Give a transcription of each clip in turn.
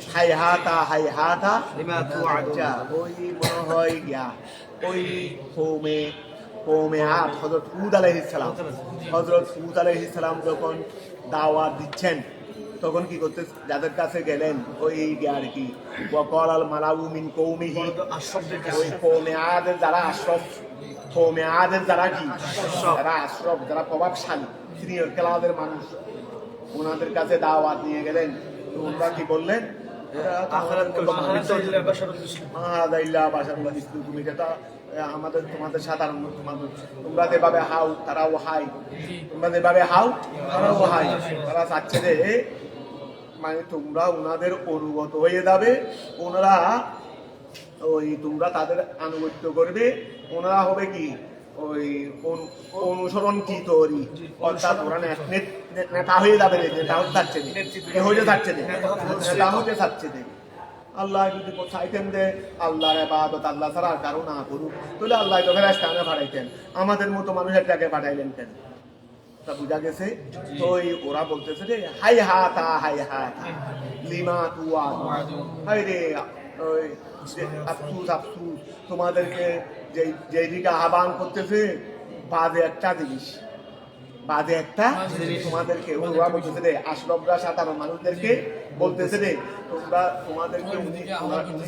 হাইহাতা হাইহাতা আচ্ছা ওই মনে হয় গিয়া ওই কৌমে আদ হযরত হুদ আলাইহিস সালাম যখন দাওয়াত দিচ্ছেন তখন কি করতে যাদের কাছে গেলেন ওই আর কি ওয়াকাল আল মালাউ মিন কৌমিহি ওই কৌমে আদের যারা আশরাফ কৌমে আদের যারা কি যারা আশরাফ যারা প্রভাবশালী সিনিয়র ক্লাসের মানুষ ওনাদের কাছে দাওয়াত নিয়ে গেলেন তো ওনারা কি বললেন তুমি যেটা আমাদের তোমাদের সাধারণ মানুষ তোমরা যেভাবে হাও তারাও হাই তোমরা যেভাবে হাও তারাও হাই তারা চাচ্ছে যে মানে তোমরা ওনাদের অনুগত হয়ে যাবে ওনারা ওই তোমরা তাদের আনুগত্য করবে ওনারা হবে কি ওই অনুসরণ কি তৈরি অর্থাৎ ওরা নেতা হয়ে যাবে নেতা হতে থাকছে হয়ে থাকছে নেতা হতে থাকছে আল্লাহ যদি চাইতেন যে আল্লাহর ইবাদত আল্লাহ ছাড়া আর কারো না করুক তাহলে আল্লাহ তো ফেরেশতাকে পাঠাইতেন আমাদের মতো মানুষেরটাকে পাঠাইলেন কেন তা বুঝা গেছে তো ওরা বলতেছে যে হাই হাতা লিমা তুয়া হাই রে ওই আফসুস তোমাদেরকে যেদিকে আহ্বান করতেছে বাদে একটা জিনিস তোমাদেরকে ওরা বলতেছে রে আশরাফরা সাধারণ মানুষদেরকে বলতেছে রে তোমাদেরকে উনি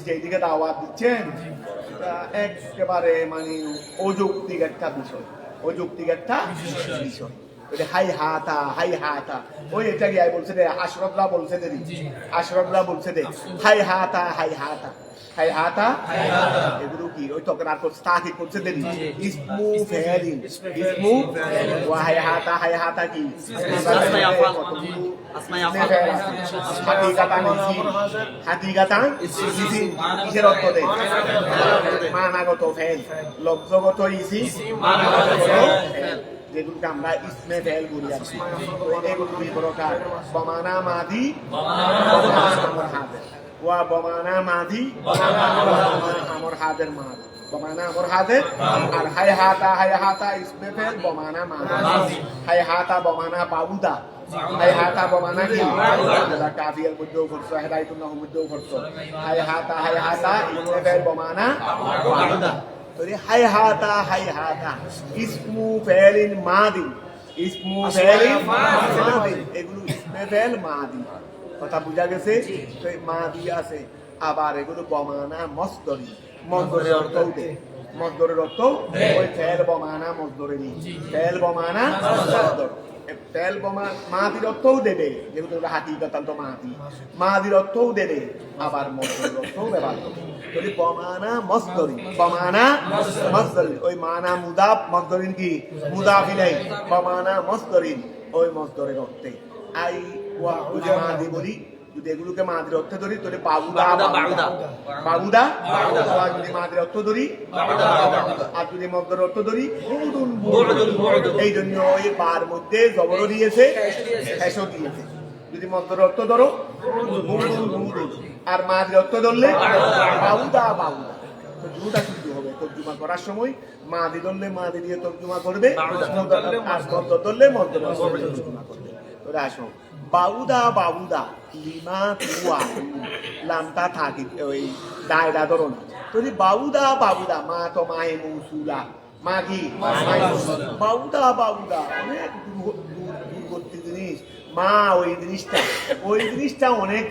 যেদিকে দাওয়াত দিচ্ছেন একেবারে মানে অযৌক্তিক একটা বিষয় হাই হাতা ওই এটা গিয়ে বলছে রে আশরাফরা বলছে রে হাই হাতা এগুলো কি ওই তখন আর তাকি করছে দেরি ইসমু ফেলিন ওয়া হাই হাতা কি হাকিকাতান কিসের অর্থ দেয় মানাগত ফেল লব্ধগত ইসি যেগুলোকে আমরা ইসমে ফেল বলি আছি এগুলো দুই প্রকার বমানা মাদি ওয়া বমানা মাদি আমর হাদের মাদ বমানা আমর হাদের আর হাই হাতা ইসমে ফেল বমানা মাদি হাই হাতা বমানা বাউদা হাই হাতা বমানা কি কাফিয়ার মধ্যেও করছো হেদায়েতুল্লাহর মধ্যেও করছো হাই হাতা ইসমে ফেল বমানা বাউদা তোরে হাই হাতা ইসমু ফেলিন মাদি এগুলো ইসমে ফেল মাদি কথা বুঝা গেছে তো মাদি আছে আবার এগুলো বমানা মসদরের অর্থও দেয় মসদরের অর্থ ওই ফেল বমানা মসদরেরই ফেল বমানা মসদর ফেল মাদির অর্থও দেবে যেগুলো হাকিকাতান তো মাদির অর্থও দেবে আবার মসদরের অর্থও ব্যবহার করবে যদি বমানা মসদরি ওই মানা মুদাফ মসদরিন কি মুদাফ ইলাই বমানা মসদরিন ওই মসদরের অর্থে আই ওয়া মাদি বলি যদি এগুলোকে মাদির অর্থে ধরি তাহলে বাউদা যদি মাদির অর্থ ধরি আর যদি মসদরের অর্থ ধরি এই জন্য ওই বার মধ্যে জবরও দিয়েছে হেসও দিয়েছে যদি মসদরের অর্থ ধরো আর মাদির অর্থ ধরলে বাউদা তর্জুমাটা কিন্তু হবে তর্জুমা করার সময় মাদি ধরলে মাদি দিয়ে তর্জুমা করবে মসদর ধরলে মসদর তর্জুমা করবে তোরা আসো বাউদা লিমা তুয়া লামটা থাকি ওই দায়রা ধরো না যদি বাউদা মা তো মায়ে মৌসুলা মা কি বাউদা অনেক দূরবর্তী জিনিস মা ওই জিনিসটা অনেক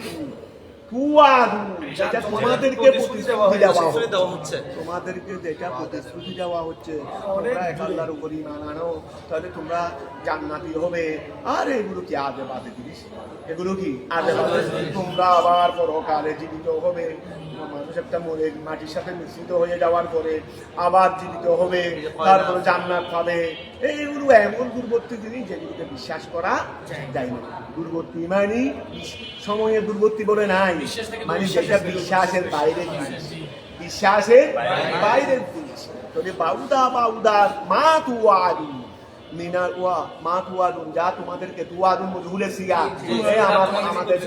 তোমাদেরকে যেটা প্রতিশ্রুতি দেওয়া হচ্ছে তোমরা এক আল্লাহর উপর ঈমান আনো তাহলে তোমরা জান্নাতি হবে আর এগুলো কি আজে বাজে জিনিস এগুলো কি আজে বাজে তোমরা আবার পরকালে জীবিত হবে মানুষ একটা মরে মাটির সাথে মিশ্রিত হয়ে যাওয়ার পরে আবার জীবিত হবে তারপরে জান্নাত পাবে এইগুলো এমন দূরবর্তী জিনিস যেগুলোকে বিশ্বাস করা যায় না দূরবর্তী মানে সময়ের দূরবর্তী বলে নাই মানে যেটা বিশ্বাসের বাইরের জিনিস তবে বাউদা মা তুয়াদুন মিনাল ওয়া মা তুয়াদুন যা তোমাদেরকে তুয়াদুন মজহুলে সিগা আমাদের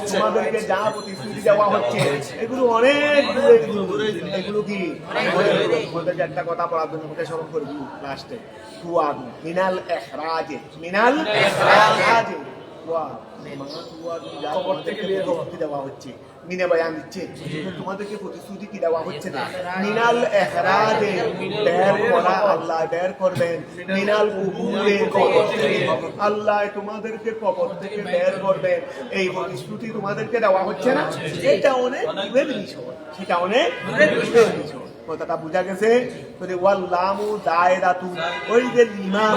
তোমাদেরকে যা প্রতিশ্রুতি দেওয়া হচ্ছে এগুলো অনেক দূরে এগুলো কি আমাদেরকে একটা কথা বলার জন্য মুখে স্মরণ করবি লাস্টে তুয়াদুন মিনাল ইখরাজে ওয়া কবর থেকে বের হওয়া দেওয়া হচ্ছে, মিনে বয়ান দিচ্ছে, তোমাদেরকে প্রতিশ্রুতি কি দেওয়া হচ্ছে না? মিনাল এহরাজে বের করা, আল্লাহ বের করবেন। মিনাল কুবুরে, কবর থেকে আল্লাহ তোমাদেরকে কবর থেকে বের করবেন, এই প্রতিশ্রুতি তোমাদেরকে দেওয়া হচ্ছে না? এটা অনেক দূরের বিষয়, সেটা অনেক দূরের বিষয়। কথাটা বুঝা গেছে? ওয়াল্লামু দায়রাতু, ওই যে ইমাম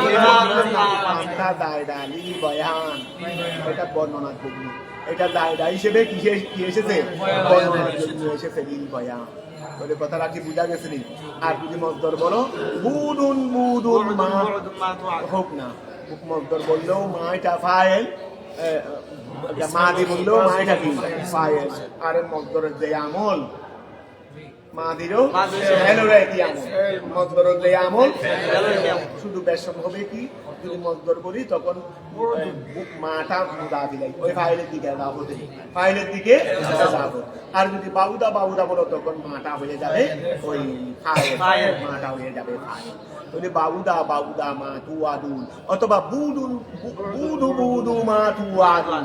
আমরা দায়রা লিল বয়ান, এটা বর্ণনার জন্য, এটা দায়রা হিসেবে কি এসেছে? বর্ণনার জন্য এসেছে, লিল বয়ান। বলে কথাটা কি বুঝা গেছে নি? আর যদি মজদর বলো বুদুন বুদুন মা হোক না, মজদর বললেও মা এটা ফাইল, মাদি বললেও মা এটা কি ফাইল। আরে মজদরের যে আমল মাদিরও আমল, শুধু বেশন হবে কি যদি মজদর করি তখন মাটা মুদা দিলাই ওই ফাইলের দিকে যাবো, ফাইলের দিকে যাবো। আর যদি বাউদা বাউদা বলো তখন মাটা হয়ে যাবে ওই ফাইল, মাটা হয়ে যাবে ফাইল। তাহলে বাউদা বাউদা মা তু আদুন, অথবা বুদুন বুদু বুদু মা তু আদুন,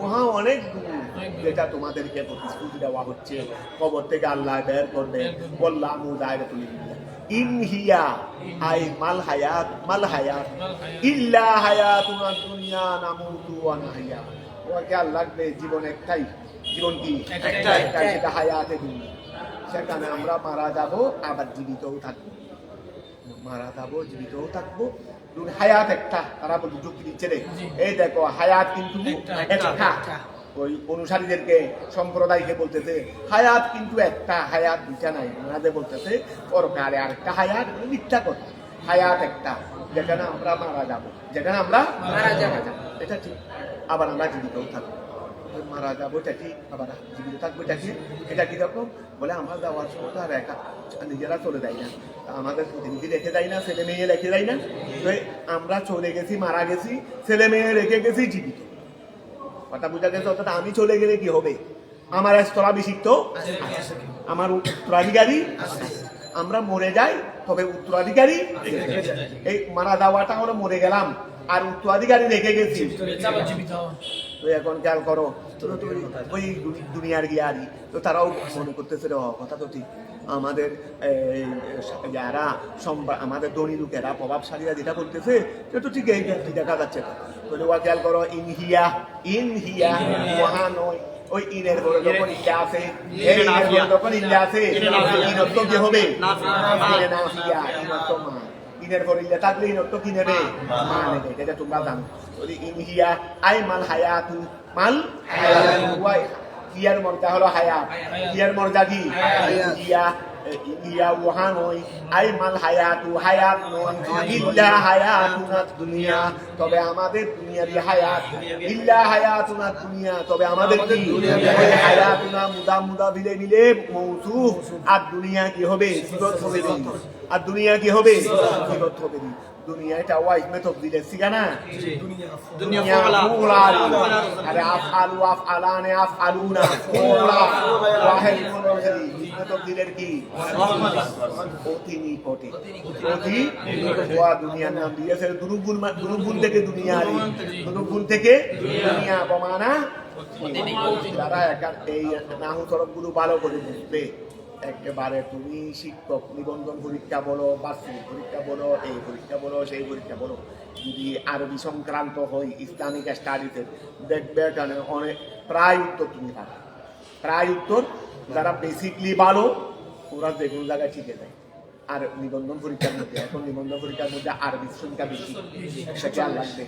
উহা অনেক দূর যেটা তোমাদেরকে প্রতিশ্রুতি দেওয়া হচ্ছে কবর থেকে আল্লাহ বের করবে। ওয়াল্লাহু দায়রাতুল ইন হিয়া আই মাল হায়াত ইল্লা হায়াতুনা দুনিয়া নামুতু ওয়া নাহইয়া। ওকে আল্লাহ জীবন একটাই, জীবন কি একটাই, সেটা হায়াতে দুনিয়া। সেখানে আমরা মারা যাব আবার জীবিতও থাকবো, মারা যাবো জীবিতও থাকবো। হায়াত একটা, তারা বলতে যুক্তি দিচ্ছে রে, এই দেখো হায়াত কিন্তু একটা। ওই অনুসারীদেরকে সম্প্রদায়কে বলতেছে হায়াত কিন্তু একটা, হায়াত দুইটা নাই। ওনাদের বলতেছে পরকালে আরেকটা হায়াত, মিথ্যা কথা। হায়াত একটা, যেখানে আমরা মারা যাব, যেখানে আমরা মারা যাব এটা ঠিক, আবার আমরা জীবিতও থাকবো। মারা যাবো এটা ঠিক, আবার জীবিত থাকবো এটা ঠিক। এটা কিরকম বলে, আমরা যাওয়ার সময় তো আর একা নিজেরা চলে যাই না, আমাদের প্রতিনিধি রেখে যাই না, ছেলে মেয়ে রেখে যাই না। তো আমরা চলে গেছি, মারা গেছি, ছেলে মেয়ে রেখে গেছি জীবিত। কথা বুঝা গেছে? অর্থাৎ আমি চলে গেলে কি হবে? আমার স্থলাভিষিক্ত, আমার উত্তরাধিকারী, আমরা মরে যাই তবে উত্তরাধিকারী। এই মারা যাওয়াটা হলো মরে গেলাম, আর উত্তরাধিকারী রেখে গেছি। তো এখন খেয়াল করো, ওই দুনিয়ার গিয়ারি তো তারাও মনে করতেছে কথা তো ঠিক। আমাদের যারা আমাদের ধনী লোকেরা প্রভাবশালীরা যেটা করতেছে সেটা তো ঠিক, এই দেখা যাচ্ছে। বলে ওয়া খেয়াল করো, ইনহিয়া মহা নয়, ওই ইনের পরে যখন ইল্লা আছে, এই ইনের পরে যখন ইল্লা আছে, ইনত কি হবে? নাফিয়া, ইনত মা। ইনের পরে ইল্লা থাকলে ইনত কি নেবে? মা নেবে। এটা তোমরা জানো। যদি ইনহিয়া আই মাল হায়াতু, মাল হায়াতু, ইয়ার মর্যাদা হলো হায়াত, ইয়ার মর্যাদা কি? ইয়া ওহা নয়, আই মাল হায়াতু, হায়াত নয়, ইল্লা হায়াতুনা দুনিয়া, তবে আমাদের দুনিয়ারই হায়াত। ইল্লা হায়াতুনা দুনিয়া, তবে আমাদের কি হায়াতুনা মুদা মিলে মিলে মৌসুফ। আর দুনিয়া কি হবে? সিফত হবে। আর দুনিয়া কি হবে? সিফত হবে। দুনিয়া এটা ওয়াইজ মেথড দিলে সিগানা দুনিয়া ফুলার, আরে আফআলু আফআলানে আফআলুনা ফুলা ওয়াহিদ মুনফিরি মেথড দিলের কি অতি নিকটে, অতি ওয়া দুনিয়ার নাম দিয়েছে দুরুগুণ থেকে দুনিয়া, দুরুগুণ থেকে দুনিয়া বমানা। যারা এই নাহু তরফগুলো ভালো করে বুঝবে, একেবারে তুমি শিক্ষক নিবন্ধন পরীক্ষা বলো, বার্ষিক পরীক্ষা বলো, এই পরীক্ষা বলো, সেই পরীক্ষা বলো, যদি আরবি সংক্রান্ত হয় ইসলামিক স্টাডিতে দেখবে এখানে অনেক প্রায় উত্তর তুমি পাবে, প্রায় উত্তর। যারা বেসিকলি ভালো ওরা যে কোনো জায়গায় শিখে যায়। আর নিবন্ধন পরীক্ষার মধ্যে, এখন নিবন্ধন পরীক্ষার মধ্যে আরবি সংখ্যা বেশি, একটা খেয়াল রাখবে।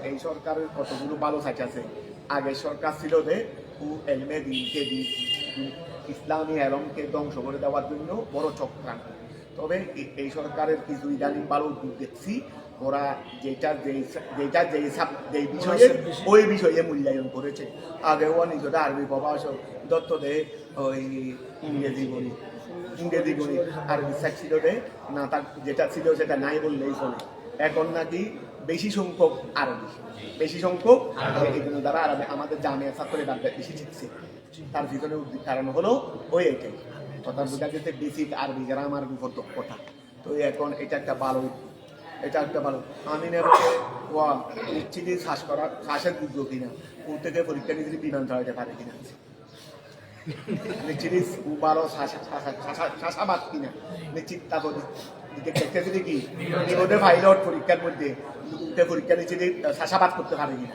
এই সরকারের কতগুলো ভালো সাইট আছে। আগের সরকার ছিল যে এলমে দিনকে ইসলামী এলমকে ধ্বংস করে দেওয়ার জন্য বড় চক্রান্ত। তবে এই সরকারের কিছু ইদানিং ভালো উদ্যোগ দেখছি, ওরা যেটা যে বিষয়ে ওই বিষয়ে মূল্যায়ন করেছে। আগে ও নিজেরা আরবি প্রভাষক দত্ত দে, ওই ইংরেজি গণিত আরবি ছিল দে না, তার যেটা ছিল সেটা নাই বললেই চলে। এখন নাকি বেশি সংখ্যক আরবি, বেশি সংখ্যক এগুলো দ্বারা আরবি আমাদের জামিয়া ছাত্ররা বেশি শিখছে। তার ভিতরে কারণ হলো ওই এটাই, কথা বোঝা গেছে বেসিক আরবি গ্রামার উপর দক্ষতা। তো এখন এটা একটা ভালো এটা একটা ভালো আমি নেবকে ওয়া নিশ্চিত শ্বাসের যোগ্য কিনা ও থেকে পরীক্ষা নিয়ে বিমান চালাতে পারে কিনা নিশ্চিত ভালো শ্বাসাবাদ কিনা নিশ্চিত তারপর দেখতেছি দেখি নিবন্ধে পাইলট পরীক্ষার মধ্যে পরীক্ষা নিশ্চিত শ্বাসাবাদ করতে পারে কিনা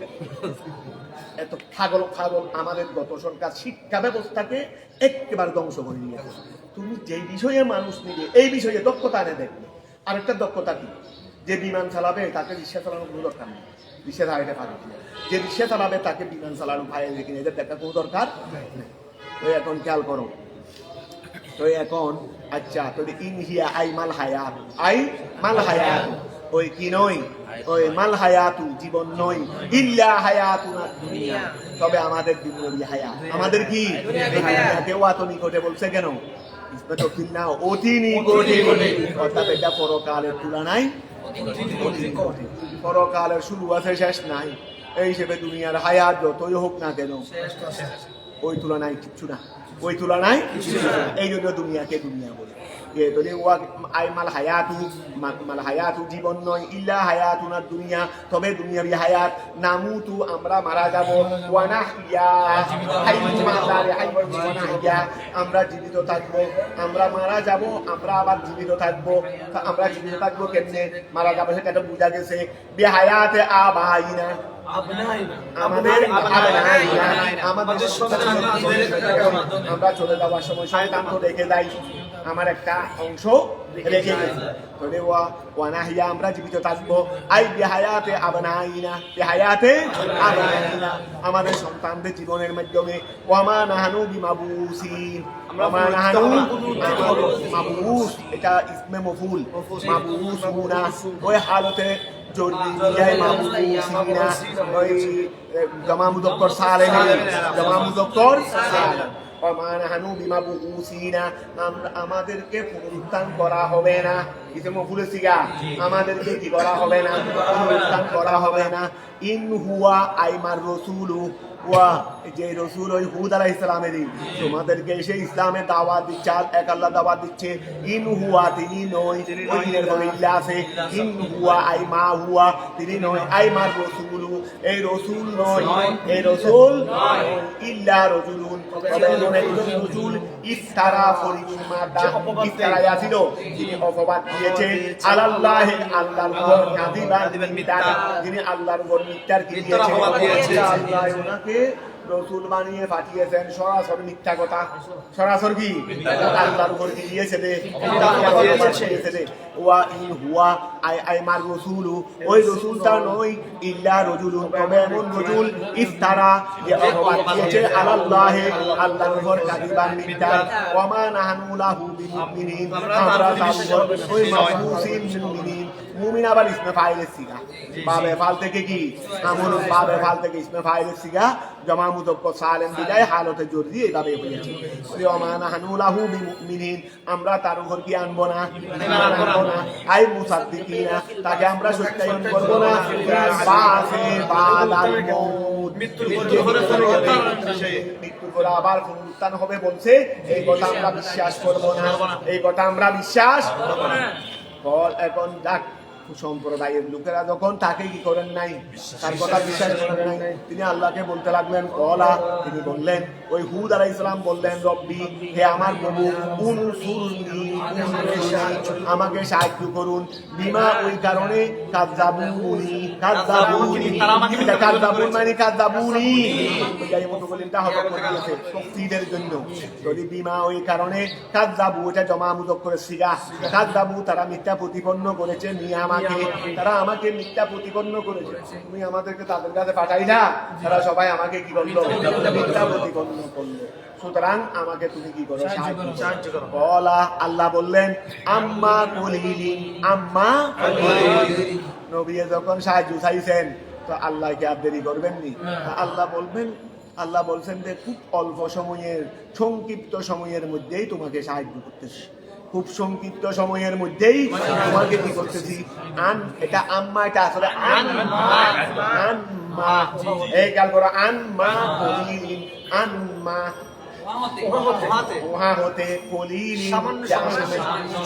এত পাগল আমাদের গত সরকার শিক্ষা ব্যবস্থাকে একেবারে ধ্বংস করে দিয়েছে তুমি যেই বিষয়ে মানুষ নিবে এই বিষয়ে দক্ষতা এনে দেখবে আরেকটা দক্ষতা কি যে বিমান চালাবে তাকে রিক্সা চালানোর কোনো দরকার নেই রিক্সা চালাতে পারে কিনা যে রিক্সা চালাবে তাকে বিমান চালানো পারে কিনা এদের দেখার কোনো দরকার তো এখন খেয়াল করো তো এখন আচ্ছা তো ইনহিয়া আই মাল হায়াত ওই কি নয় ওই মাল হায়াতু জীবন নয় ইল্লা হায়াতুনা দুনিয়া তবে আমাদের দুনিয়ার হায়াত আমাদের কি কেউ এত নিকটে বলছে কেন ইসবাত কিনা অতি নিকটে অর্থাৎ এটা পরকালের তুলনায় পরকালের শুরু আছে শেষ নাই এই হিসেবে দুনিয়ার হায়াত যতই হোক না কেন ওই তুলনায় কিচ্ছু না ওই তুলনায় এই জন্য দুনিয়াকে দুনিয়া বলে মাল হায়াতু জীবন নয় ইল্লা হায়াতুনা দুনিয়া তবে দুনিয়ার হায়াত নামুতু আমরা মারা যাব ওয়া নাহইয়া আমরা জীবিত থাকবো আমরা মারা যাব আমরা আবার জীবিত থাকবো আমরা জীবিত থাকবো কেমনে মারা যাবো সেটা বোঝা গেছে বিহায়াতে আবাইনা আমাদের আমরা চলে যাওয়ার সময় শয়তান তো রেখে দেয় আমার একটা অংশ রেখে গেছে ওয়ানাহিয়া আমরা জীবিত থাকবো আই বিহায়াতে আবনাইনা আমাদের সন্তানদের জীবনের মাধ্যমে ওয়ামা নাহানু বিমাবুসিন ওয়ামা নাহানু মাবুস এটা ইসমে মফুল মাবুসুনা ওই হালতে জমা মুযক্কর সালেম আমাদেরকে পুনরুত্থান করা হবে না আমাদেরকে কি করা হবে না পুনরুত্থান করা হবে না ইন হুয়া আইমার রসুলু ওয়া যে রসুল ওই হুদ আলাইহিস সালামেরই তোমাদেরকে সেই ইসলামের দাওয়াত দিচ্ছে এক আল্লাহ দাওয়াত দিচ্ছে ইন হুয়া তিনি নয় ওই দিনের বলিল্লা আছে ইন হুয়া আই মা হুয়া তিনি নয় আই মার রসুলু এই রসুল নয় এই রসুল ইল্লা রাজুলুন তবে এমন একজন রসুল ইফতারা ফরিমাদা ইফতারা ছিল যিনি অপবাদ দিয়েছে আলাল্লাহি আল্লাহর উপর কাযিবান মিথ্যা যিনি আল্লাহর উপর মিথ্যার কি দিয়েছে আল্লাহ ওনাকে রসুল বানিয়ে পাঠিয়েছেন সরাসরি মিথ্যা কথা সরাসরি কি আল্লাহর উপর কি দিয়েছে রে ওয়া ইন হুয়া আই মার রাসূলু ওই রাসূলটা নয় ইল্লা রাজুলুন তবে এমন রাজুল ইফতারা যে অপবাদ দিয়েছে আলাল্লাহি আল্লাহর উপর কাযিবান মিথ্যা ওয়া মা নাহনু লাহু বিমুমিনিন আমরা তার উপর ওই মাবুসিন মুমিনিন মুমিন আবার ইসমে ফাইলের সিগা বাবে ফাল থেকে কি আমল বাবে ফাল থেকে ইসমে ফাইলের সিগা জমা মুযক্কর সালেম বিদায় হালতে জোর দিয়ে এইভাবে হয়েছে ওয়া মা নাহনু লাহু বিমুমিনিন আমরা তার উপর কি আনবো না আই মুসাদ্দিকিনা তাকে আমরা সত্যায়ন করব না বাসে বাদাল মউত মৃত্যুর পর আবার পুনরুত্থান হবে বলছে এই কথা আমরা বিশ্বাস করব না এই কথা আমরা বিশ্বাস করব না বল এখন যাক সম্প্রদায়ের লোকেরা যখন তাকে কি করেন নাই তার কথা বিশ্বাস করেন নাই তিনি আল্লাহকে বলতে লাগলেন কলা তিনি বললেন ওই হুদ আলাইহিস সালাম বললেন রব্বি হে আমার প্রভু উনসুরনি আমাকে সাহায্য করুন বিমা ওই কারণে কাযযাবুনি মানে কাযযাবুনি এই মতো বলেনটা হবে বলেছে তফসীরের জন্য যদি বিমা ওই কারণে কাযযাবু এটা জমা মুযক্কর সিগা কাযযাবু তারা মিথ্যা প্রতিপন্ন করেছে তারা আমাকে মিথ্যা প্রতিপন্ন করেছে তুমি আমাদেরকে তাদের কাছে পাঠাইলা তারা সবাই আমাকে কি করলো মিথ্যা প্রতিপন্ন করলো সুতরাং আমাকে তুমি কি করো সাহায্য করো বলা আল্লাহ বললেন আম্মা কলিলিন নবী যখন সাহায্য চাইছেন তো আল্লাহ কি আর দেরি করবেন নি আল্লাহ বলছেন যে খুব অল্প সময়ের সংক্ষিপ্ত সময়ের মধ্যেই তোমাকে সাহায্য করতেছে খুব সংক্ষিপ্ত সময়ের মধ্যেই তোমাকে কি করতেছি এটা আম্মা এটা আসলে আনমা এই কাল করো আনমা উহা হতে কলিলি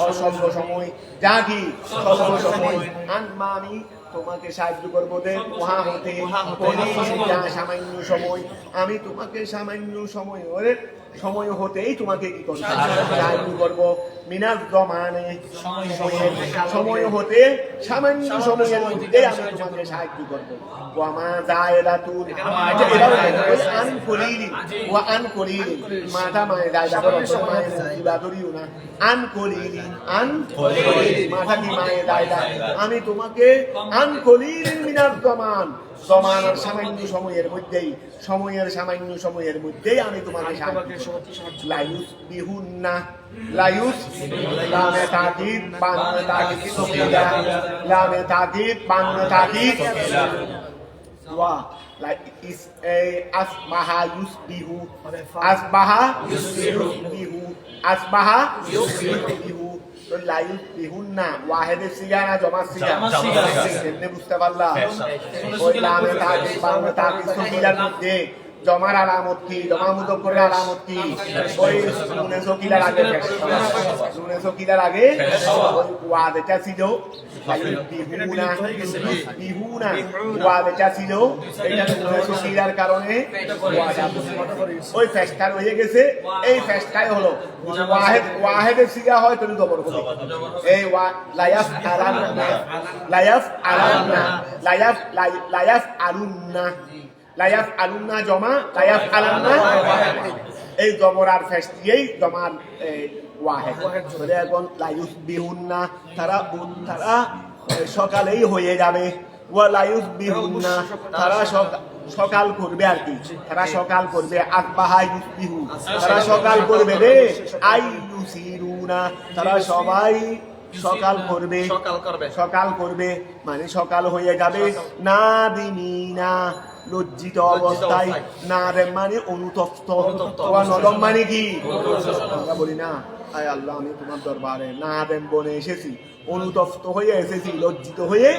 অল্প সময় যা কি স্বল্প সময় আনমা আমি তোমাকে সাহায্য করবো দে উহা হতে কলিলি যা সামান্য সময় আমি তোমাকে সামান্য সময় হতেই তোমাকে কি করবো সাহায্য করবো মিনার জমানে সময় হতে সামান্য সময়ের মধ্যে আমি তোমাকে সাহায্য করবো ওয়ামা জায়দাতুন আন কলিলি ওয়া আন কলিলি মাটা মায়ে জায়দা করো মায়ে মুসিবা ধরিও না আন কলিলি মাটা কি মায়ে জায়দা আমি তোমাকে আন কলিলি মিনার জমান জমানার সামান্য সময়ের মধ্যেই আমি তোমাকে লায়ুস বিহুন্না লায়ুস লামে তাকিদ বাংলা তাকিদ সুকিলা লামে তাকিদ বাংলা তাকিদ ওয়া লাইক ইস আসবাহা ইউসবিহু তো লায়ুস বিহুন্না ওয়াহিদের সিগা না জমা সিগা কেমনে বুঝতে পারলা ওই লামে তাকিদ বাংলা তাকিদ সুকিলার মধ্যে জমার আলামত কি জমা মুযক্করের আলামত কি ওই নুনে সকিলার আগে ওই ওয়াদটা ছিল বিহুনা ওয়াদটা ছিল এটা নুনে সকিলার কারণে ওই ফেস্টার হয়ে গেছে এই ফেস্টাই হলো ওয়াহিদের সিগা হয় তুমি জবর করবে এই লায়াফ আলুন্না জমা লায়াফ আলান্না এই জবর আর ফেস দিয়েই জমার ওয়াহেদ এখন লায়ুস বিহুন্না তারা সকালেই হয়ে যাবে ওয়া লায়ুস বিহুন্না তারা সকাল করবে আর কি তারা সকাল করবে আকবাহা ইউসবিহু তারা সকাল করবে রে আই ইউসিরুনা তারা সবাই সকাল করবে মানে সকাল হয়ে যাবে না দিমিনা লজ্জিত অবস্থায় না দেন মানে অনুতপ্ত নরম মানে কি আমরা বলি না আয় আল্লাহ আমি তোমার দরবারে না দেন বনে এসেছি অনুতপ্ত হয়ে এসেছি লজ্জিত হয়ে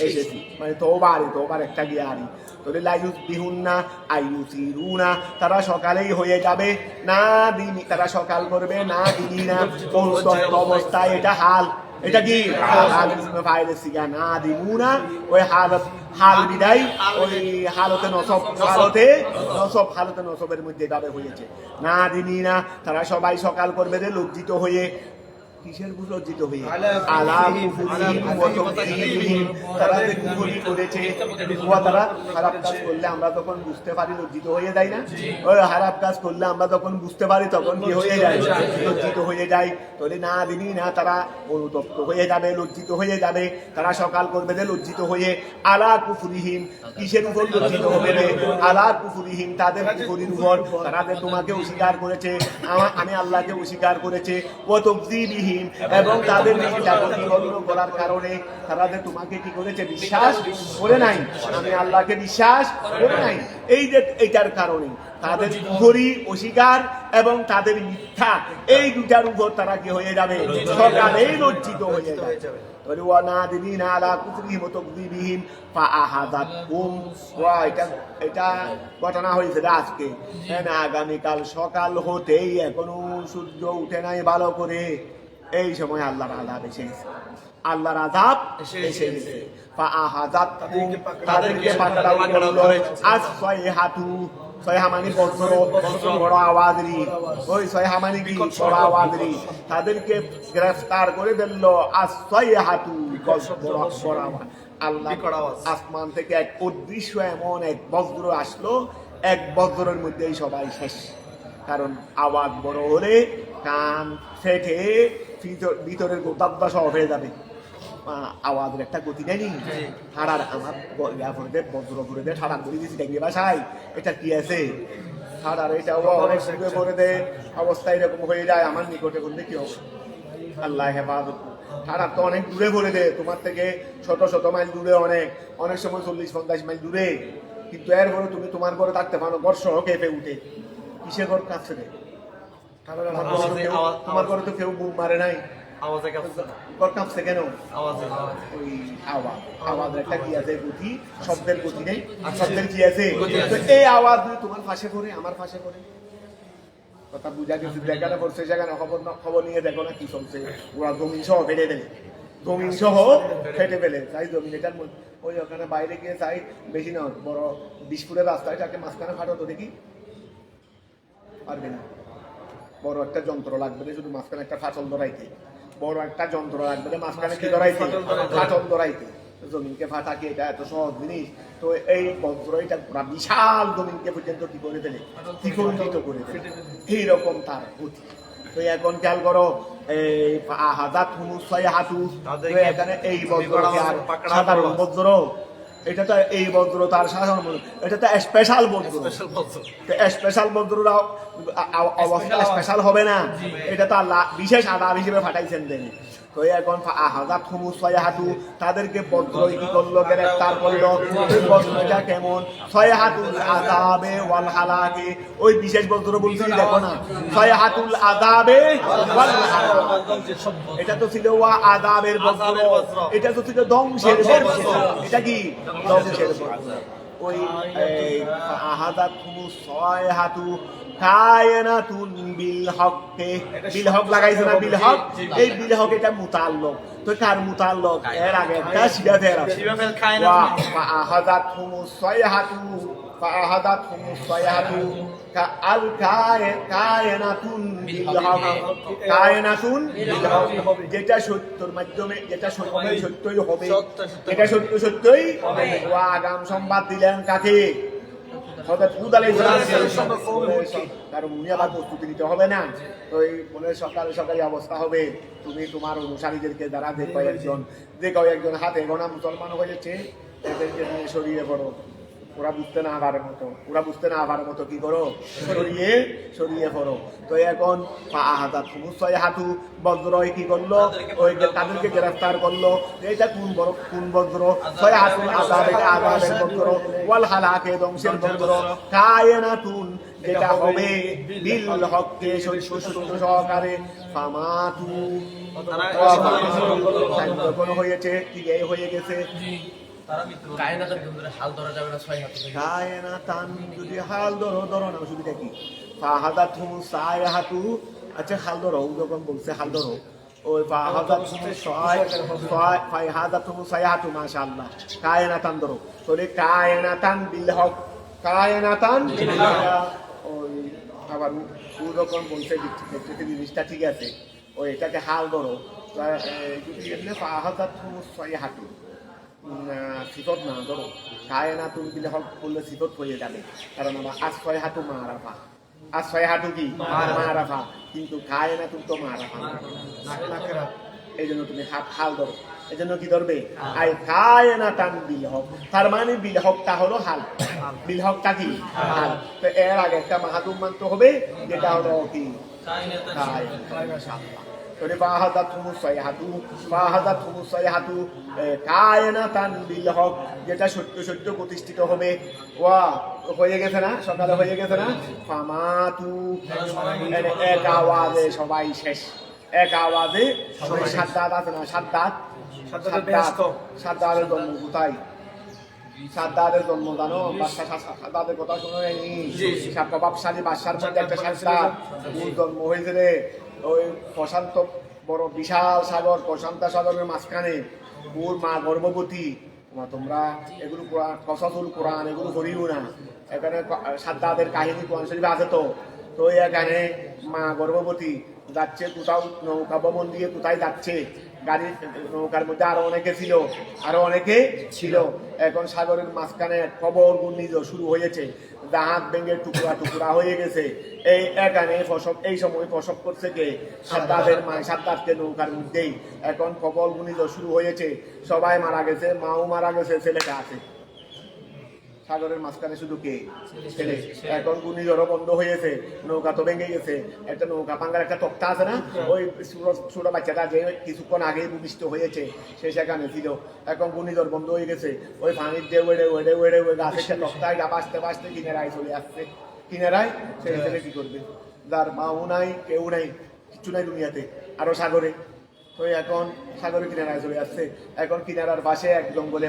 এসেছি মানে তোবার একটা গিয়ারি তোরে লায়ুস বিহুন্না আইয়ুসিরুনা তারা সকালেই হয়ে যাবে না দিনি তারা সকাল করবে না দিনি না অনুতপ্ত অবস্থায় এটা হাল এটা কি হাল ইসমে ফাইলের সিগা না দিমুনা ওই হাল বিদায় ওই হালতে নসবের মধ্যে যাবে হয়েছে না দিনি না তারা সবাই সকাল করবে রে লজ্জিত হয়ে কিসের লজ্জিত হয়ে তারা যে কুফরি করেছে তারা খারাপ কাজ করলে আমরা তখন বুঝতে পারি লজ্জিত হয়ে যায় না ওই খারাপ কাজ করলে আমরা তখন বুঝতে পারি তখন কি হয়ে যায় লজ্জিত হয়ে যায় তাহলে না দিনই না তারা অনুতপ্ত হয়ে যাবে লজ্জিত হয়ে যাবে তারা সকাল করবে যে লজ্জিত হয়ে আলা কুফরিহিম কিসের উপর লজ্জিত হবে রে আলা কুফরিহিম তাদের কুফরির উপর তারা যে তোমাকে অস্বীকার করেছে আমি আল্লাহকে অস্বীকার করেছে ও তাকযীবিহিম এবং তাদের প্রতিপন্ন করার কারণে তারা যে তোমাকে কি করেছে বিশ্বাস করে নাই আমি আল্লাহকে বিশ্বাস করে নাই এই যে এইটার কারণে তাদের কুফরি অস্বীকার এবং তাদের মিথ্যা এই দুটার উপর তারা কি হয়ে যাবে সকালেই লজ্জিত হয়ে যাবে এটা ঘটনা হয়েছে আজকে আগামীকাল সকাল হতেই এখনো সূর্য উঠে নাই ভালো করে এই সময় আল্লাহর আযাব এসে গেছে তাদেরকে পাকড়াও করলো আসসাইহাতু সয়হামানি বড় আওয়াজরি ওই সয়হামানি কি বড় আওয়াজরি তাদেরকে গ্রেফতার করে দিল আসসাইহাতু বড় আওয়াজ আল্লাহ আসমান থেকে এক অদৃশ্য এমন এক বজ্র আসলো এক বজ্রের মধ্যেই সবাই শেষ কারণ আওয়াজ বড় হলে কান ফেটে ভিতরের গোদাব্বা সব হয়ে যাবে আওয়াজের একটা গতি নেই ঠাড়ার আমার বজ্র করে দে ঠাড়ার বলে দিয়েছি দেখবি বাসায় এটা কি আছে ঠাড়ার এটা অনেক সুখে করে দে অবস্থা এরকম হয়ে যায় আমার নিকটে বললে কি হবে আল্লাহ হেফাজত ঠাড়ার তো অনেক দূরে করে দে তোমার থেকে শত মাইল দূরে অনেক সময় 40-50 মাইল দূরে কিন্তু এরপরে তুমি তোমার ঘরে থাকতে পারো বর্ষ কেঁপে উঠে কিসে ঘর কাছে রে তোমার ঘরে তো কেউ বুম মারে নাই কেন ওই আওয়াজের একটা কি আছে গতি শব্দের গতি নেই শব্দের কি আছে এই আওয়াজ তোমার ফাঁসে করে আমার ফাঁসে করে কথা বুঝা গেছে, যেখানে পড়ছে সেখানে খবর নিয়ে দেখো না কি চলছে, ওরা জমিন সহ ফেটে দেবে, জমিন সহ ফেটে ফেলে তাই জমিন এটার মধ্যে ওই ওখানে বাইরে গিয়ে চাই বেশি না বড় 20 ফুটের রাস্তাটাকে মাঝখানে ফাটাতো দেখি পারবে না, বড় একটা যন্ত্র লাগবে শুধু মাঝখানে একটা ফাটল ধরাইতে, বড় একটা যন্ত্র লাগবে মাঝখানে কি ধরাইতে, ফাটল ধরাইতে। জমিনকে ফাটা কি এটা এত সহজ জিনিস? তো এই বজ্র এটা পুরা বিশাল জমিনকে পর্যন্ত কি করে ফেলে, দ্বিখণ্ডিত করে ফেলে, এইরকম তার গতি। তো এখন খেয়াল করো এই হাজার ছয় হাঁটু, এখানে এই বজ্রকে আর সাধারণ বজ্র, এটা তো এই বজ্র তার সাধারণ, এটা তো স্পেশাল বজ্র, স্পেশাল বজ্ররা অবস্থা স্পেশাল হবে না, এটা তো আল্লাহ বিশেষ আদাব হিসেবে ফাটাইছেন দেন। তো এখন হাজার ছয় হাঁটু তাদেরকে বজ্র কি করলো, গ্রেফতার করলো। বজ্রটা কেমন? ছয় হাতুল আযাবে ওয়াল হালাকে, ওই বিশেষ বজ্র বলছি দেখো না, ছয় হাতুল আযাবে ওয়াল হালাকে, এটা তো ছিল ওয়া আযাবের বজ্র, এটা তো ছিল ধ্বংসের বজ্র, এটা কি ধ্বংসের বজ্র। ওই হাজার ছয় হাতু কায়নাতুন বিল হককে, বিল হক লাগাইছে না, বিল হক, এই বিল হক এটা মুতাল্লক, তো কার মুতাল্লক? এর আগে একটা শিবা ফের আছে, ওয়া ফাআহাদাতহুম সাইহাতু ফাআহাদাতহুম সাইহাতু কাআল কায়নাতুন বিল হক, কায়নাতুন বিল হক, যেটা সত্যের মাধ্যমে, যেটা সত্যই হবে, এটা সত্যই হবে। ওয়া আগাম সংবাদ দিলেন কাকে? হযরত হুদ আলাইহিস সালাম, কারণ উনি আবার প্রস্তুতি নিতে হবে না। তো এই মনে সকালে সকালে অবস্থা হবে, তুমি তোমার অনুসারীদেরকে দ্বারা যে কয়েকজন হাতে গোনা মুসলমান হয়েছে এদেরকে নিয়ে সরিয়ে পড়ো, ওরা বুঝতে না পারার মতো কি করো, সরিয়ে পড়ো। তো এখন ছয় হাঁটু বজ্র কি করলো, ওই তাদেরকে গ্রেফতার করলো। এটা কোন বজ্র? ছয় হাঁটুর আযাব, এটা আযাবের বজ্র, ওয়াল হালাকে ধ্বংসের বজ্র, কায়নাতুন যেটা হবে বিল হককে সত্য সহকারে, ফামাতু যখন হয়েছে কি হয়ে গেছে, কায়নাতান যদি হাল ধরো না, অসুবিধা কি? ফাহাদাতহুম সাইহাতু, আচ্ছা হাল ধরো, যখন বলছে হাল ধরো, ওই ফাহাদাতহুম সাইহাতু, মাশাআল্লাহ, কায়নাতান ধরো, তাহলে কায়নাতান বিল হক, কায়নাতান বিল হক। ওই আবার ও যখন বলছে জিনিসটা ঠিক আছে, ওই এটাকে হাল ধরো, যদি এমনি ফাহাদাতহুম সাইহাতু সিফত না ধরো, কায়নাতুন বিল হক বললে সিফত হয়ে যাবে, কারণ আমার আশ্রয় হাঁটু মারাফা, আশ্রয় হাঁটু কি মারাফা, কিন্তু কায়নাতুন তো মারাফা, এই জন্য তুমি হাল ধরো, এই জন্য কি ধরবে? আই কায়নাতান বিল হক, তার মানে বিল হকটা হলো হাল, বিল হকটা কি হাল। তো এর আগে একটা মাহাদুম মানতে হবে, যেটা হলো কি যেটা সত্য প্রতিষ্ঠিত হবে। ওয়া হয়ে গেছে না, সকালে হয়ে গেছে না, ফামাতু এক আওয়াজে সবাই শেষ, এক আওয়াজে সবাই। সাদ্দাত আছে না, সাদ্দাতের জন্ম কোথায়? সাদ্দাতের জন্ম জানো? সাদ্দাতের কথা শুনে নি? প্রভাবশালী বাদশার মধ্যে একটা সাদ্দাত, ওর জন্ম হয়েছে রে ওই প্রশান্ত, বড় বিশাল সাগর, প্রশান্ত সাগরের মাঝখানে, ওর মা গর্ভবতী। তোমরা এগুলো কসাসুল কোরআন এগুলো করিও না, এখানে সাদ্দাতের কাহিনী কোরআন শরীফে আছে। তো এখানে মা গর্ভবতী, যাচ্ছে কোথাও নৌকা ভবন দিয়ে কোথায় যাচ্ছে, গাড়ি নৌকার মধ্যে আরো অনেকে ছিল। এখন সাগরের মাঝখানে প্রবল ঘূর্ণিঝড় শুরু হয়েছে, জাহাজ ভেঙে টুকরা হয়ে গেছে। এই সময় প্রসব করছে কে? সাদ্দাতের মা, সাদ্দাতকে নৌকার মধ্যেই। এখন প্রবল ঘূর্ণিঝড় শুরু হয়েছে, সবাই মারা গেছে, মাও মারা গেছে, ছেলেটা আছে সাগরের মাঝখানে, শুধু কে? ছেলে। এখন ঘূর্ণিঝড় বন্ধ হয়েছে, নৌকা তো ভেঙে গেছে। একটা নৌকা ভাঙার একটা তক্তা আছে না, ওই ছোট বাচ্চাটা যে কিছুক্ষণ আগে ভূমিষ্ঠ হয়েছে সে সেখানে ছিল। এখন ঘূর্ণিঝড় বন্ধ হয়ে গেছে, ওই পানির যে ওয়েড়ে ওই গাছের তক্তায় বাঁচতে কিনারায় চলে আসছে। কিনারায় সেই ছেলে কি করবে? যার মাও নাই, কেউ নাই, কিচ্ছু নাই দুনিয়াতে, আরো সাগরে। তো এখন সাগরের কিনারায় চলে আসছে। এখন কিনারার পাশে এক জঙ্গলে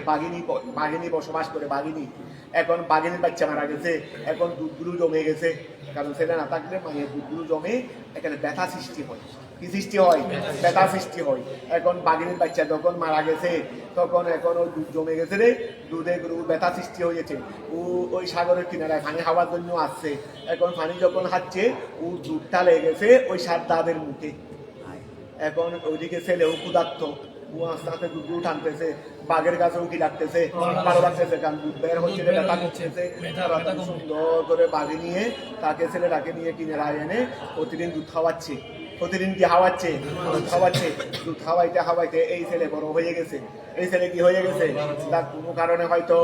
বাঘিনী বসবাস করে। বাঘিনী এখন বাঘিনীর বাচ্চা মারা গেছে, এখন দুধগুলো জমে গেছে, কারণ ছেলে না থাকলে মায়ের দুধগুলো জমে এখানে ব্যথা সৃষ্টি হয়। কি সৃষ্টি হয়? ব্যথা সৃষ্টি হয়। এখন বাঘিনীর বাচ্চা যখন মারা গেছে তখন এখন ওই দুধ জমে গেছে রে, দুধে ব্যথা সৃষ্টি হয়েছে। ও ওই সাগরের কিনারায় পানি খাওয়ার জন্য আসছে। এখন পানি যখন খাচ্ছে ও দুধটা লেগেছে ওই সাদ্দাদের মুখে। এখন ওইদিকে ছেলেও ক্ষুধার্ত, ও আস্তে আস্তে দুধ টানতেছে, বাঘের কাছেও কি লাগতেছে, ভালো লাগতেছে, কারণ দুধ বের হচ্ছে, ব্যথা করতেছে। সুন্দর করে বাঘে নিয়ে তাকে ছেলেটাকে নিয়ে কিনারায় এনে প্রতিদিন দুধ খাওয়াচ্ছে। প্রতিদিন কি খাওয়াচ্ছে? দুধ খাওয়াচ্ছে। দুধ খাওয়াইতে খাওয়াইতে এই ছেলে বড় হয়ে গেছে। এই ছেলে কি হয়ে গেছে? তার কোনো কারণে হয়তো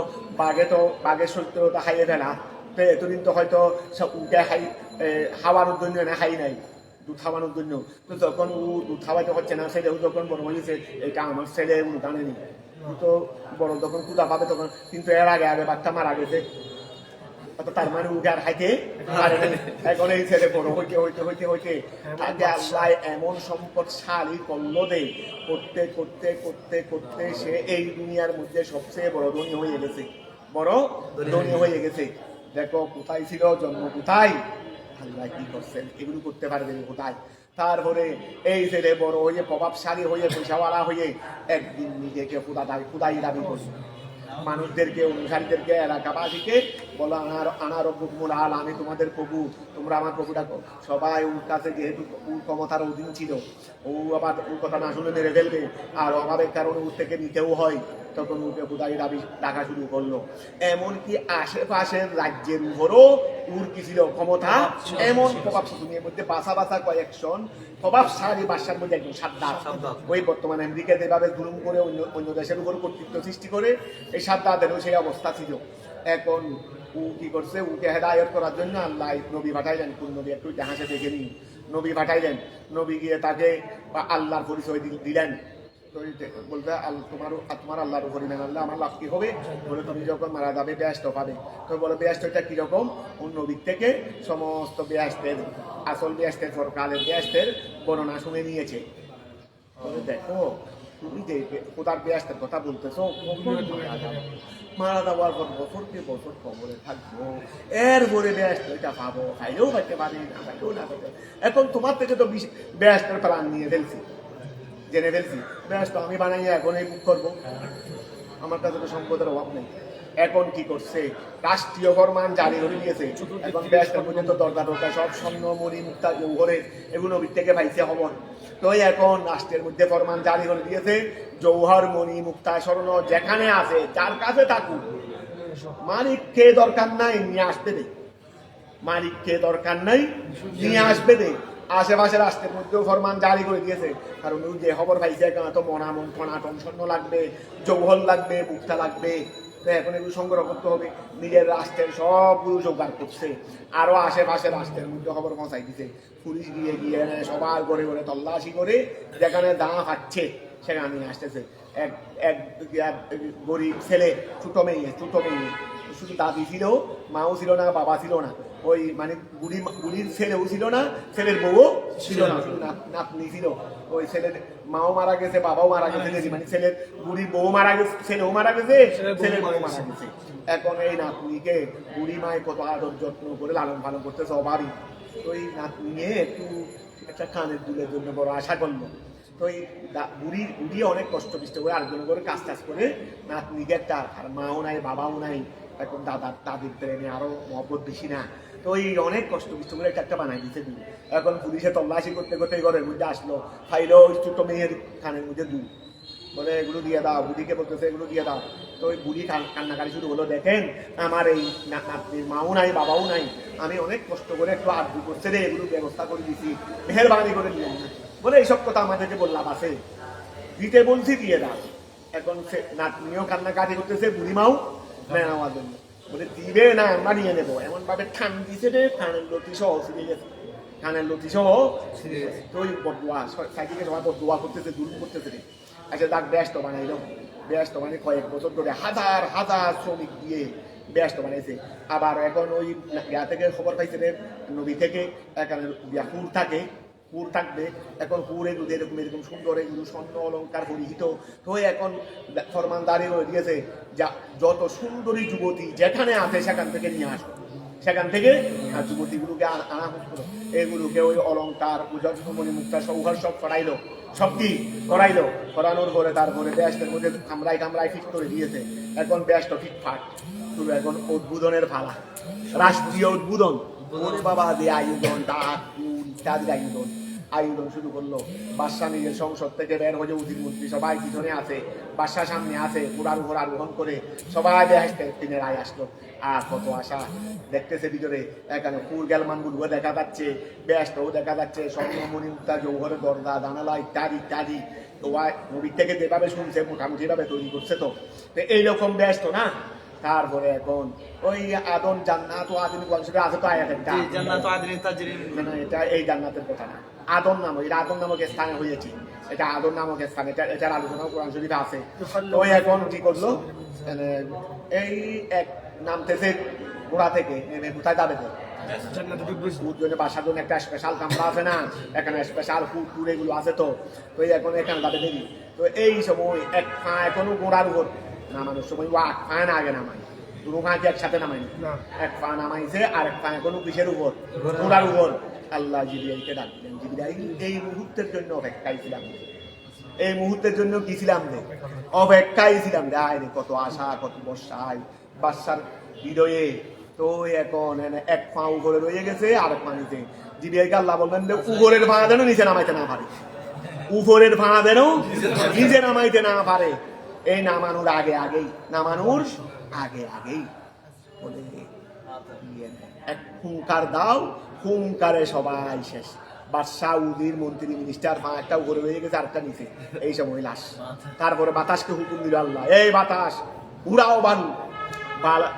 বাঘের সত্যতা খাইয়ে ফেলা, তো এতদিন তো হয়তো উঠে খাওয়ানোর জন্য না খাই নাই, দুধ খাওয়ানোর জন্য। তো যখন ও দুধ খাওয়াইতে হচ্ছে না, ছেলেও যখন বড় হয়েছে, এটা আমার ছেলে জানেনি, তো বড় যখন ক্ষুধা পাবে তখন, কিন্তু এর আগে বাচ্চা মারা গেছে, তার মানে উঠে আর খাইতে পারেনি। এখন এই ছেলে বড় হইতে হইতে হইতে হইতে তাকে আল্লাহ এমন সম্পদশালী করলো দে, করতে করতে করতে করতে সে এই দুনিয়ার মধ্যে সবচেয়ে বড় ধনী হয়ে গেছে, বড় ধনী হয়ে গেছে। দেখো কোথায় ছিল জন্ম, কোথায় আল্লাহ কি করছেন, এগুলো করতে পারবেন কোথায়। তারপরে এই ছেলে বড় হয়ে প্রভাবশালী হয়ে পয়সাওয়ালা হয়ে একদিন নিজেকে খুদাই দাবি করছে, মানুষদেরকে, অনুসারীদেরকে, এলাকাবাসীকে বলো আনার রব্বুকুমুল আলা, আমি তোমাদের প্রভু, তোমরা আমার প্রভু ডাকো। সবাই ওর কাছে যেহেতু ক্ষমতার অধীন ছিল, ও আবার ওর কথা না শুনে মেরে ফেলবে, আর অভাবের কারণে ওর থেকে নিতেও হয়, তখন ওকে খুদাই দাবি ডাকা শুরু করলো। এমনকি আশেপাশের রাজ্যের উপরও ওর কি ছিল ক্ষমতা, এমন প্রভাব দুনিয়ার মধ্যে বাসা কয়েকজন প্রভাবশালী বাদশার মধ্যে একজন সাদ্দাত, ওই বর্তমানে আমেরিকা যেভাবে জুলুম করে অন্য দেশের উপর কর্তৃত্ব সৃষ্টি করে, এই সাদ্দাতেরও সেই অবস্থা ছিল। এখন ও কি করছে, ওকে হেদায়ত করার জন্য আল্লাহ নবী পাঠাইলেন। কোন নবী একটু জাহাজে দেখে নিন, নবী পাঠাইলেন। নবী গিয়ে তাকে আল্লাহর পরিচয় দিলেন। বলবে তোমার আল্লাহর উপর ইমান আনলে আমার লাভ কি হবে? বলে তুমি যখন মারা যাবে বেহেশত পাবে। তো বলে বেহেশতটা কিরকম? ওই নবীর থেকে সমস্ত বেহেশতের, আসল বেহেশতের, সরকারের বেহেশতের বর্ণনা শুনে নিয়েছে। বলে দেখো তুমি যে খোদার বেহেশতের কথা বলতেছো, মারা যাওয়ার পর বছরকে বছর কবরে থাকবো, এরপরে বেহেশত এটা পাবো, খাইলেও পাইতে পারি, না খাইলেও না পাইতে। এখন তোমার থেকে তো বেহেশতের প্ল্যান নিয়ে ফেলছি, জেনে ফেলছি, বেহেশত আমি বানাইয়া এখন এই বুক করবো, আমার কাছে তো সম্পদের অভাব নেই। এখন কি করছে, রাষ্ট্রীয় ফরমান জারি করে দিয়েছে। এখন বেহেশতের মধ্যে তো দরজা সব স্বর্ণ মণি মুক্তা জৌহরের, এগুলো থেকে পাইছে খবর। তো এখন রাষ্ট্রের মধ্যে ফরমান জারি করে দিয়েছে, জৌহর মণি মুক্তা স্বর্ণ যেখানে আছে, যার কাছে থাকুক, মালিককে দরকার নাই, নিয়ে আসবে দে, মালিককে দরকার নাই, নিয়ে আসবে দে। আশেপাশে রাষ্ট্রের মধ্যেও ফরমান জারি করে দিয়েছে, কারণ ওই যে খবর পাইছে এখানে তো মনামন টনাটন স্বর্ণ লাগবে, জৌহর লাগবে, মুক্তা লাগবে, তো এখন এগুলো সংগ্রহ করতে হবে। নিজের রাষ্ট্রের সবগুলো জোগাড় করছে। আরো আশেপাশে রাষ্ট্রের মধ্যে খবর পৌঁছাই দিছে, পুলিশ গিয়ে সবার ঘরে ঘরে তল্লাশি করে যেখানে দাম পাচ্ছে সেখানে নিয়ে আসতেছে। এক গরিব ছেলে, ছোট মেয়ে, শুধু দাদি ছিল, মাও ছিল না, বাবা ছিল না, ওই মানে বুড়ির ছেলেও ছিল না, ছেলের বউও ছিল না, শুধু নাতনি ছিল। ওই ছেলের মাও মারা গেছে, বাবাও মারা গেছে, মানে ছেলের বুড়ির বউ মারা গেছে, ছেলেও মারা গেছে, ছেলের বউ মারা গেছে। এখন এই নাতনিকে বুড়ি মায় কত আদর যত্ন করে লালন পালন করতেছে অভাবী। তো এই নাতনি নিয়ে একটু একটা কানের দুলের জন্য বড় আশা করলো। তো এই বুড়ি অনেক কষ্ট পিষ্ট করে আরেকজন করে কাজ করে নাতনিকে একটা, আর মাও নাই, বাবাও নাই, এখন দাদির প্রেমে আরো মহব্বত বেশি না, তো এই অনেক কষ্ট বিষ্ট করে একটা বানাই দিচ্ছে দুধ। এখন পুলিশে তল্লাশি করতে করতে ঘরের মধ্যে আসলো, খাইলো ওই ছোট মেয়ের খানের মধ্যে দুধ, বলে এগুলো দিয়ে দাও, বুড়িকে বলতেছে এগুলো দিয়ে দাও। তো ওই বুড়ি কান্নাকারি শুরু হলো, দেখেন আমার এই নাতনির মাও নাই, বাবাও নাই, আমি অনেক কষ্ট করে একটু আর্জি করছে রে, এগুলো ব্যবস্থা করে দিছি, মেহেরবানি করে দিলেন না। বলে এইসব কথা আমাদেরকে বললাম আছে, দিতে বলছি দিয়ে দাও। এখন সে নাতনিও কান্নাকাটি করতেছে, বুড়ি মাও নেওয়ার জন্য, বলে দিবে না, আমরা নিয়ে নেবো। এমন ভাবে ঠান দিছে রে, কানের লতি সহ ছিঁড়ে গেছে, কানের লতি সহ ছিঁড়ে গেছে। তো ওই বদুয়া সাইকেলে সবাই বদুয়া করতেছে, দুর্গ করতেছে রে। আচ্ছা তাক ব্যস্ত বানাইল, ব্যস্ত মানে কয়েক বছর ধরে হাজার হাজার শ্রমিক দিয়ে ব্যস্ত বানাইছে। আবার এখন ওই ইয়া থেকে খবর পাইছে রে, নবী থেকে, এখানে ইয়াকুর থাকে, হুর থাকবে। এখন হুর এগুলো এরকম এরকম সুন্দর, এগুলো স্বর্ণ অলঙ্কার পরিহিত। তো এখন ফরমানদারি হয়ে দিয়েছে, যা যত সুন্দরী যুবতী যেখানে আছে সেখান থেকে নিয়ে আসো, সেখান থেকে যুবতীগুলোকে আনা হতো। এগুলোকে ওই অলঙ্কার পূজামণি মুক্তা সৌহার সব করাইলো, সব কি করাইলো। করানোর পরে তারপরে ব্যাসের মধ্যে কামড়াই কামড়াই ফিট করে দিয়েছে। এখন ব্যাসটা ফিটফাট, শুরু এখন উদ্বোধনের পালা, রাষ্ট্রীয় উদ্বোধন। ওরে বাবা, যে আয়োজন, ডাক ইত্যাদি আয়োজন শুরু করলো। বাদশা নিজের সংসদ থেকে বের হয়ে উজির মন্ত্রী সবাই পিছনে আছে, বাদশা সামনে আছে, ঘোড়ার উপর আরোহণ করে সবাই তিনি রায় আসলো। আর কত আশা দেখতেছে ভিতরে, এখানে ফুল গেলমান গুলো দেখা যাচ্ছে, ব্যস্তও দেখা যাচ্ছে, স্বর্ণমণি মুক্তা জৌহরের দরজা জানালা ইত্যাদি ইত্যাদি। তো নবীর থেকে যেভাবে শুনছে মোটামুটি ভাবে তৈরি করছে। তো এইরকম ব্যস্ত না। তারপরে এখন ওই আদন জান্নাত ও আদিন আছে তো আয়াতটা, জান্নাত আদিন তাজরিন, মানে এটা এই জান্নাতের কথা না, আদম নাম, এটা আদম নামক স্থানে হয়েছে, এটা আদম নামক স্থান, এটার আলোচনা কোরআন শরীফে আছে। তো এখন কি করলো, এই এক নামতেছে ঘোড়া থেকে নেমে কোথায় যাবে, বাসার জন্য একটা স্পেশাল কামরা আছে না, এখানে স্পেশাল ফুড টুর এগুলো আছে। তো এখন এখানে যাবে দেরি। তো এই সময় এক পা এখনো ঘোড়ার উপর নামানোর সময় ও এক পা না আগে নামাই, দুটো পা কি একসাথে নামাই, এক পা নামাইছে আর এক পা এখনো কিসের উপর, ঘোড়ার উপর। আল্লাহ জিবরাইলকে ডাক দিলেন, জিবরাইল এই মুহূর্তের জন্য অপেক্ষায় ছিলাম, এই মুহূর্তের জন্য কি ছিলাম রে, অপেক্ষায় ছিলাম রে। আয় রে, কত আশা, কত বর্ষায় বাদশার হৃদয়ে। তো এখন এক পা উপরে রয়ে গেছে আর এক পা নিচে। জিবরাইলকে আল্লাহ বললেন যে উপরের ভাড়া যেন নিচে নামাইতে না পারে, উপরের ভাড়া যেন নিচে নামাইতে না পারে। এই নামানোর আগে আগেই, নামানোর আগে আগেই বলে এক হুঙ্কার দাও, হুঙ্কারে সবাই শেষ। বাদশাহ, উজির, মন্ত্রী, মিনিস্টার, একটা উপরে রয়ে গেছে আরেকটা নিচে, এই সময় লাশ। তারপরে বাতাসকে হুকুম দিল আল্লাহ, এই বাতাস উড়াও বালু,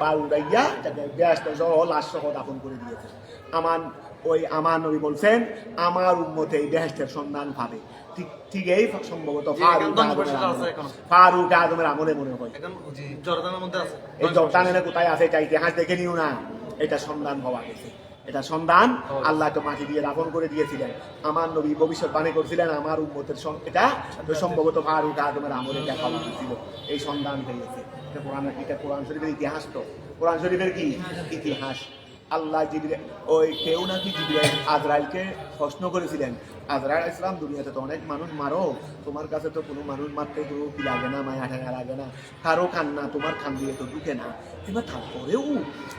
বাল উড়াইয়া ব্যস্ত সহ লাশ সহ দাফন করে দিয়েছে। আমার নবী বলছেন, আমার উম্মতে এই বেহেশতের সন্ধান পাবে। ঠিক এই সম্ভবত ফারুক আদমের আমলে মনে হয়, এই জর্দানের কোথায় আছে এটা ইতিহাস দেখে নিও না, এটা সন্ধান হওয়া গেছে। এটা সন্ধান আল্লাহ তো মাটি দিয়ে দাফন করে দিয়েছিলেন। আমার নবী ভবিষ্যৎবাণী করছিলেন আমার উম্মতের এটা সম্ভবত ফারুক আদমের আমলে দেখা হয়েছিল, এই সন্ধান হয়েছে। এটা কোরআন শরীফের ইতিহাস। তো কোরআন শরীফের কি ইতিহাস। আল্লাহ ওই কেউ নাকি জিবরাইল আজরাইলকে প্রশ্ন করেছিলেন, আজরাইল ইসলাম, দুনিয়াতে তো অনেক মানুষ মারো, তোমার কাছে তো কোনো মানুষ মারতে তো কি লাগে না, মায়া ঠেঙা লাগে না, কারো কান্না তোমার কান দিয়ে তো ঢুকে না, এবার তারপরেও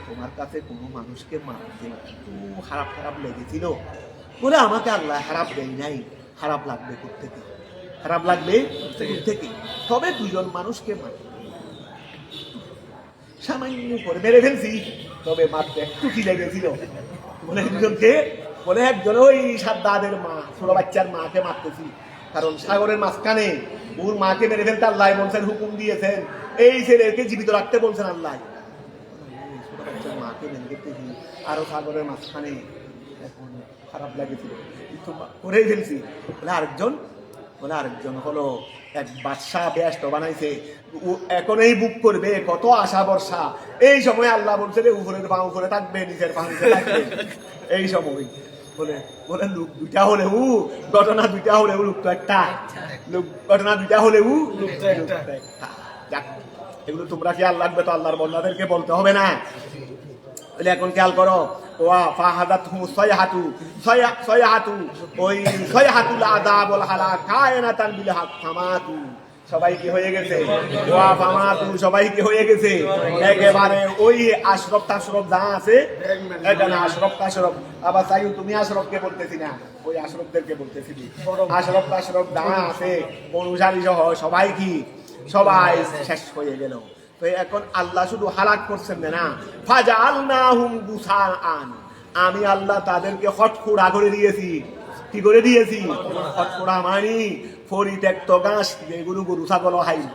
তোমার কাছে কোনো মানুষকে মারতে একটু খারাপ খারাপ লেগেছিল বলে আমাকে আল্লাহ খারাপ দেয় নাই। খারাপ লাগবে কোত্থেকে, খারাপ লাগবে কোত্থেকে, তবে দুজন মানুষকে মার সামান্য করে মেরে ফেলছি, তবে মাত্র একটু কি লেগেছিল বলে একজনকে, বলে একজন ওই সাদ্দাদের মা, ছোট বাচ্চার মাকে মারতেছি, কারণ সাগরের মাঝখানে ওর মাকে মেরে ফেলতে আল্লাহ বলছেন, হুকুম দিয়েছেন, এই ছেলেকে জীবিত রাখতে বলছেন আল্লাহ, ছোট বাচ্চার মাকে মেরে ফেলতেছি, আরো সাগরের মাঝখানে। এখন খারাপ লাগেছিল, কিন্তু করেই ফেলছি। বলে আরেকজন হলো এক বাদশাহ ব্যস্ত বানাইছে, এখন এই বুক করবে, কত আশা বর্ষা। এই সময় আল্লাহ বলছে উপরের পা উপরে থাকবে, নিচের পা নিচে থাকবে। এই সময় বলে লোক দুইটা হলে ঘটনা দুইটা হলে লোক তো একটা, ঘটনা দুইটা হলে লোক তো একটা। যাক, এগুলো তোমরা খেয়াল রাখবে, তো আল্লাহর বন্দাদেরকে বলতে হবে না। এখন খেয়াল করো, সবাই কি হয়ে গেছে, সবাই কি হয়ে গেছে একেবারে ওই আশরফ তাশরফ যা আছে এখানে, আশরফ তাশরফ। আবার চাই তুমি আশরফকে বলতেছি না, ওই আশরফদেরকে বলতেছি। আশরফ তাশরফ যা আছে অনুসারী সহ সবাই কি, সবাই শেষ হয়ে গেল। তো এখন আল্লাহ শুধু হালাক করছেন না, ফাজআলনাহুম গুসাআন, আমি আল্লাহ তাদেরকে হটফুড়া করে দিয়েছি। কি করে দিয়েছি? হটফুড়া মানে পরিত্যক্ত গাছ, যেগুলো গরু ছাগল হাই না,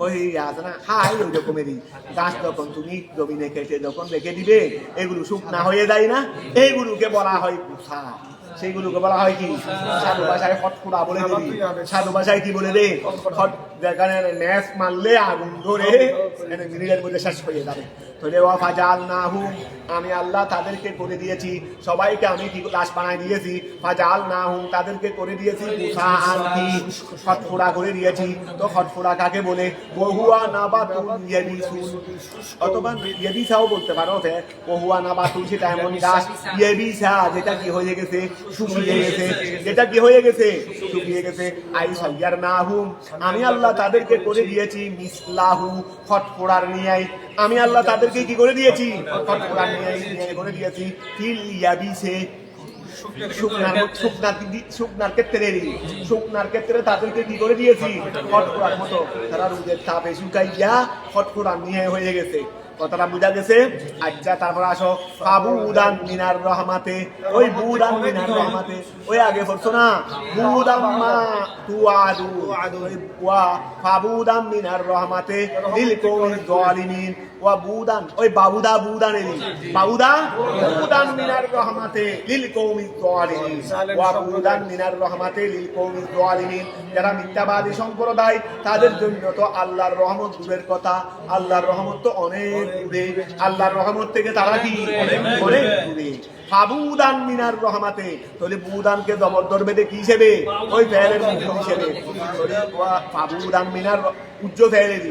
ওই আছে না হাই, ওই রকমেরই গাছ যখন তুমি জমিনে কেটে যখন রেখে দিবে, এগুলো শুকনা হয়ে যায় না, এইগুলোকে বলা হয় গুসা। সেইগুলোকে বলা হয় কি, সাধু ভাষায় হটফুড়া বলে দিবি। সাধু ভাষায় কি বলে দে, যেখানে ন্যাস মারলে আগুন ধরে মিনিটের মধ্যে শেষ হয়ে যাবে। তাহলে ওয়া ফাজালনাহুম, আমি আল্লাহ তাদেরকে করে দিয়েছি, সবাইকে আমি কি লাশ বানাই দিয়েছি, ফাজালনাহুম তাদেরকে করে দিয়েছি গুসাআন, কি ফটফোড়া করে দিয়েছি। তো ফটফোড়া কাকে বলে? বহুয়া নাবাতুন ইয়াবিসুন, অথবা ইয়াবিসাও বলতে পারো। বহুয়া নাবাতুন সেটা এমন গাছ, ইয়াবিসা যেটা কি হয়ে গেছে, শুকিয়ে গেছে, যেটা কি হয়ে গেছে, শুকিয়ে গেছে। আই সাইয়ারনাহুম, আমি আল্লাহ তাদেরকে করে দিয়েছি মিসলাহু ফটফোড়ার নিয়াই, আমি আল্লাহ তাদেরকে কি করে দিয়েছি, ফটফোড়ার নিয়াই করে দিয়েছি। ফিল ইয়াবিসে, শুকনার ক্ষেত্রে তাদেরকে কি করে দিয়েছি, ফটফোড়ার মতো। তারা রোদের তাপে শুকাইয়া ফটফোড়ার নিয়ে হয়ে গেছে। কথাটা বুঝা গেছে? আচ্ছা, তারপর আসো ফাবুদান মিনার রহমাতে, ওই বুদান মিনার রহমাতে, ওই আগে পড়ছো না, বুদাম্মা তুআদু, ওই ওয়া ফাবুদান মিনার রহমাতে লিল কওমিজ জালিমিন, ওয়া বুদান, ওই বাবুদা বুদান এলি, বাবুদা বুদান মিনার রহমাতে লিল কওমিজ জালিমিন, ওয়া বুদান মিনার রহমাতে লিল কওমিজ জালিমিন। যারা মিথ্যাবাদী সম্প্রদায় তাদের জন্য তো আল্লাহর রহমত দূরের কথা, আল্লাহর রহমত তো অনেক দূরে, আল্লাহর রহমত থেকে তারা কি অনেক দূরে। ফাবুদান মিনার রহমাতে, তাহলে বুদানকে জবর ধরবে কি হিসেবে, ওই ফেলের মুখ হিসেবে। ফাবুদান মিনার উজ্জ ফেলের